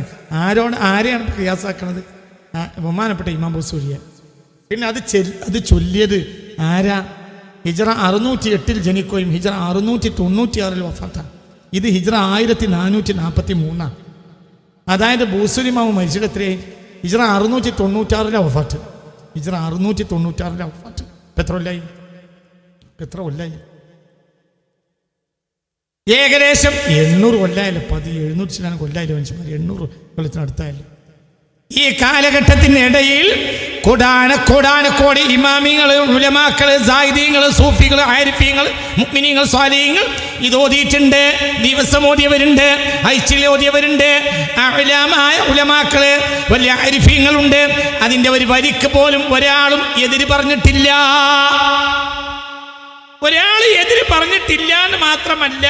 A: ആരെയാണ് ഖിയാസാക്കണത്? ബഹുമാനപ്പെട്ട ഇമാം ബൂസൂരിയ. പിന്നെ അത് ചൊല്ലിയത് ആരാ? ഹിജ്റ 608 ജനിക്കുകയും ഹിജ്റ 696 വഫാത്താണ്. ഇത് ഹിജ്റ 1443. അതായത് ബൂസൂരിമാവ് മരിച്ചിട്ട് എത്രയായി? ഹിജ്റ 696 വഫാത്ത്. ഹിജ്റ 696 വഫാത്ത്. എത്ര കൊല്ലായി? ഏകദേശം 800 കൊല്ലായാലും 700 കൊല്ലായാലും മനുഷ്യന്മാർ 800 കൊല്ലത്തിനടുത്തായാലും. ഈ കാലഘട്ടത്തിനിടയിൽ കോടാനക്കോടി ഇമാമിങ്ങൾ, ഉലമാക്കൾ, സായിദീങ്ങൾ, സൂഫികൾ, ആരിഫീങ്ങൾ, മുഅ്മിനീങ്ങൾ, സ്വാലിഹീങ്ങൾ ഇത് ഓതിയിട്ടുണ്ട്. ദിവസം ഓതിയവരുണ്ട്, ആഴ്ചയിൽ ഓതിയവരുണ്ട്. അഅ്ലാമായ ഉലമാക്കള്, വലിയ ആരിഫീങ്ങളുണ്ട്. അതിൻ്റെ ഒരു വരിക്ക് പോലും ഒരാളും എതിര് പറഞ്ഞിട്ടില്ല. ഒരാൾ എതിര് പറഞ്ഞിട്ടില്ല എന്ന് മാത്രമല്ല,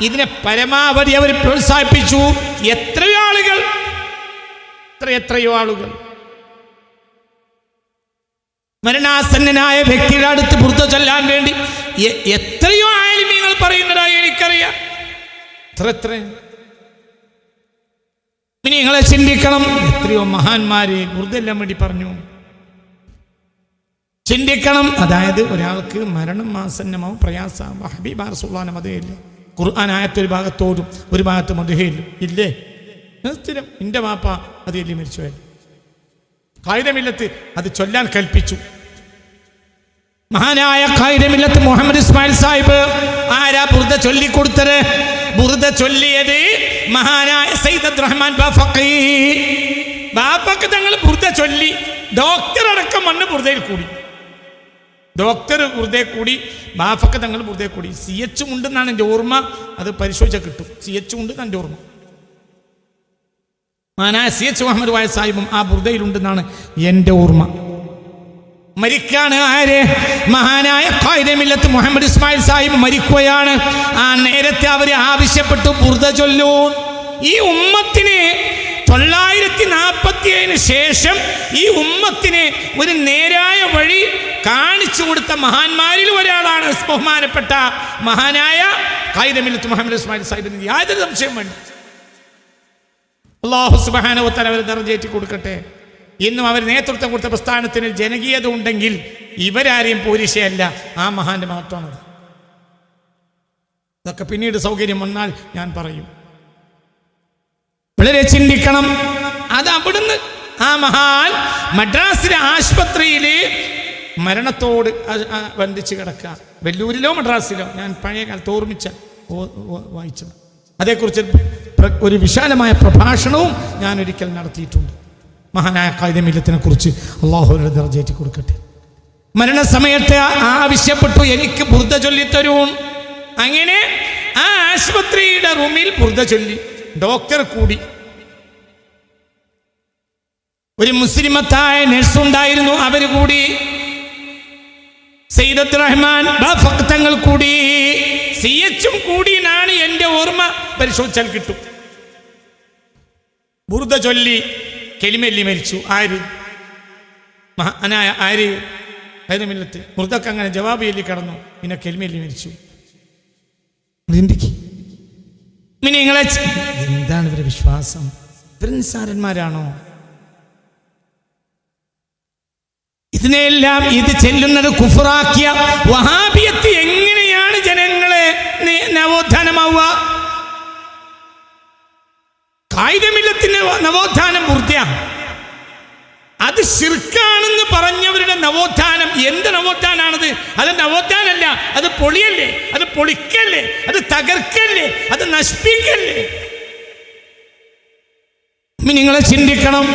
A: ഇതിനെ പരമാവധി അവർ പ്രോത്സാഹിപ്പിച്ചു. എത്രയോ ആളുകൾ മരണാസന്നനായ വ്യക്തിയുടെ അടുത്ത് ബുർദ ചൊല്ലാൻ വേണ്ടി എത്രയോ ആലിമീങ്ങൾ പറയുന്നതായി എനിക്കറിയാം. നിങ്ങളെ ചിന്തിക്കണം, എത്രയോ മഹാന്മാര് ബുർദെല്ലാം വേണ്ടി പറഞ്ഞു. ചിന്തിക്കണം. അതായത് ഒരാൾക്ക് മരണം ആസന്നമാവും, പ്രയാസമാവും. ഹബീബ റസൂലുള്ളാഹിന്റെ മദഹയില്ല. ഖുർആൻ ആയത്ത് ഒരു ഭാഗത്തോടും ഒരു ഭാഗത്ത് മദഹയില്ല. ഇല്ലേ? സ്ഥിരം എൻ്റെ വാപ്പ അത് എല്ലി മരിച്ചുപോയത്. ഖായിദമില്ലത്ത് അത് ചൊല്ലാൻ കൽപ്പിച്ചു. മഹാനായ ഖായിദമില്ലത്ത് മുഹമ്മദ് ഇസ്മായിൽ സാഹിബ് ആരാ ബുർദ ചൊല്ലിക്കൊടുത്തത്? ബുർദ ചൊല്ലിയത് മഹാനായ സയ്യിദ് അബ്ദുറഹ്മാൻ ബാഫഖി. ബാഫഖ് തങ്ങൾ ബുർദ ചൊല്ലി. ഡോക്ടർ അടക്കം വന്ന് ബുർദയിൽ കൂടി. ബാഫഖ് തങ്ങൾ ബുർദയിൽ കൂടി. CH ഉണ്ടെന്നാണ് എൻ്റെ ഓർമ്മ. അത് പരിശോധിച്ചാൽ കിട്ടും. CH ഉണ്ടെന്നാണ് എൻ്റെ ഓർമ്മ. മഹാനായ CH മുഹമ്മദ് വായ സാഹിബും ആ ബുർദയിലുണ്ടെന്നാണ് എൻ്റെ ഓർമ്മ. മരിക്കാണ് ആര്? മഹാനായ ഖായിദമില്ലത്ത് മുഹമ്മദ് ഇസ്മായിൽ സാഹിബ് മരിക്കുകയാണ്. ആ നേരത്തെ അവർ ആവശ്യപ്പെട്ടു ബുർദ ചൊല്ലൂ. ഈ ഉമ്മത്തിന് 947 ശേഷം ഈ ഉമ്മത്തിന് ഒരു നേരായ വഴി കാണിച്ചു കൊടുത്ത മഹാന്മാരിൽ ഒരാളാണ് ബഹുമാനപ്പെട്ട മഹാനായ ഖായിദമില്ലത്ത് മുഹമ്മദ് ഇസ്മായിൽ സാഹിബിന് യാതൊരു സംശയം വേണ്ട. അല്ലാഹു സുബ്ഹാനഹു വ തആല അവരെ ദർജയേറ്റി കൊടുക്കട്ടെ. ഇന്നും അവർ നേതൃത്വം കൊടുത്ത പ്രസ്ഥാനത്തിന് ജനകീയത ഉണ്ടെങ്കിൽ ഇവരാരെയും പോലീശയല്ല, ആ മഹാന്റെ മഹത്വമാണത്. ഇതൊക്കെ പിന്നീട് സൗകര്യം വന്നാൽ ഞാൻ പറയും. വളരെ ചിന്തിക്കണം. അത് അവിടുന്ന് ആ മഹാൻ മദ്രാസിലെ ആശുപത്രിയിൽ മരണത്തോട് ബന്ധിച്ച് കിടക്കുക. വെല്ലൂരിലോ മദ്രാസിലോ, ഞാൻ പഴയ കാലത്ത് വായിച്ചത്. അതേക്കുറിച്ച് ഒരു വിശാലമായ പ്രഭാഷണവും ഞാൻ ഒരിക്കൽ നടത്തിയിട്ടുണ്ട്. മഹാനായ ഖായിദമില്ലത്തിനെ കുറിച്ച് അല്ലാഹു അവരുടെ ദർജയേറ്റി കൊടുക്കട്ടെ. മരണസമയത്ത് ആവശ്യപ്പെട്ടു, എനിക്ക് ബുർദ ചൊല്ലിത്തരൂ. അങ്ങനെ ആ ആശുപത്രിയുടെ റൂമിൽ ബുർദ ചൊല്ലി. ഡോക്ടർ കൂടി. ഒരു മുസ്ലിമത്തായ നഴ്സുണ്ടായിരുന്നു, അവർ കൂടി. സയ്യിദ് അബ്ദുറഹ്മാൻ ബാഫഖ് തങ്ങൾ കൂടി. CH കൂടി എന്നാണ് എൻ്റെ ഓർമ്മ. പരിശോധിച്ചാൽ കിട്ടും. ബുർദ ചൊല്ലി കെലിമെല്ലി മരിച്ചു. ആര്? ഹൈദമില്ലത്ത് മുർദക്ക് അങ്ങനെ ജവാബ് ചൊല്ലി കടന്നു. പിന്നെ കെൽമയിൽ മരിച്ചു. നിങ്ങളെ എന്താണ് ഇവരുടെ വിശ്വാസം? ഇവർ നിസ്സാരന്മാരാണോ? ഇതിനെല്ലാം ഇത് ചെല്ലുന്നത് കുഫറാക്കിയ വഹാബിയത്ത് എങ്ങനെയാണ് ജനങ്ങളെ നവോത്ഥാനമാവുക? കായികമില്ലത്തിന്റെ നവോത്ഥാനം മുർദ്യ, അത് ശിർക്കാണെന്ന് പറഞ്ഞവരുടെ നവോത്ഥാനം എന്ത് നവോത്ഥാനാണത്? അത് നവോത്ഥാനല്ല, അത് പൊളിയല്ലേ, അത് പൊളിക്കല്ലേ, അത് തകർക്കല്ലേ, അത് നശിപ്പിക്കല്ലേ. നിങ്ങളെ ചിന്തിക്കണം.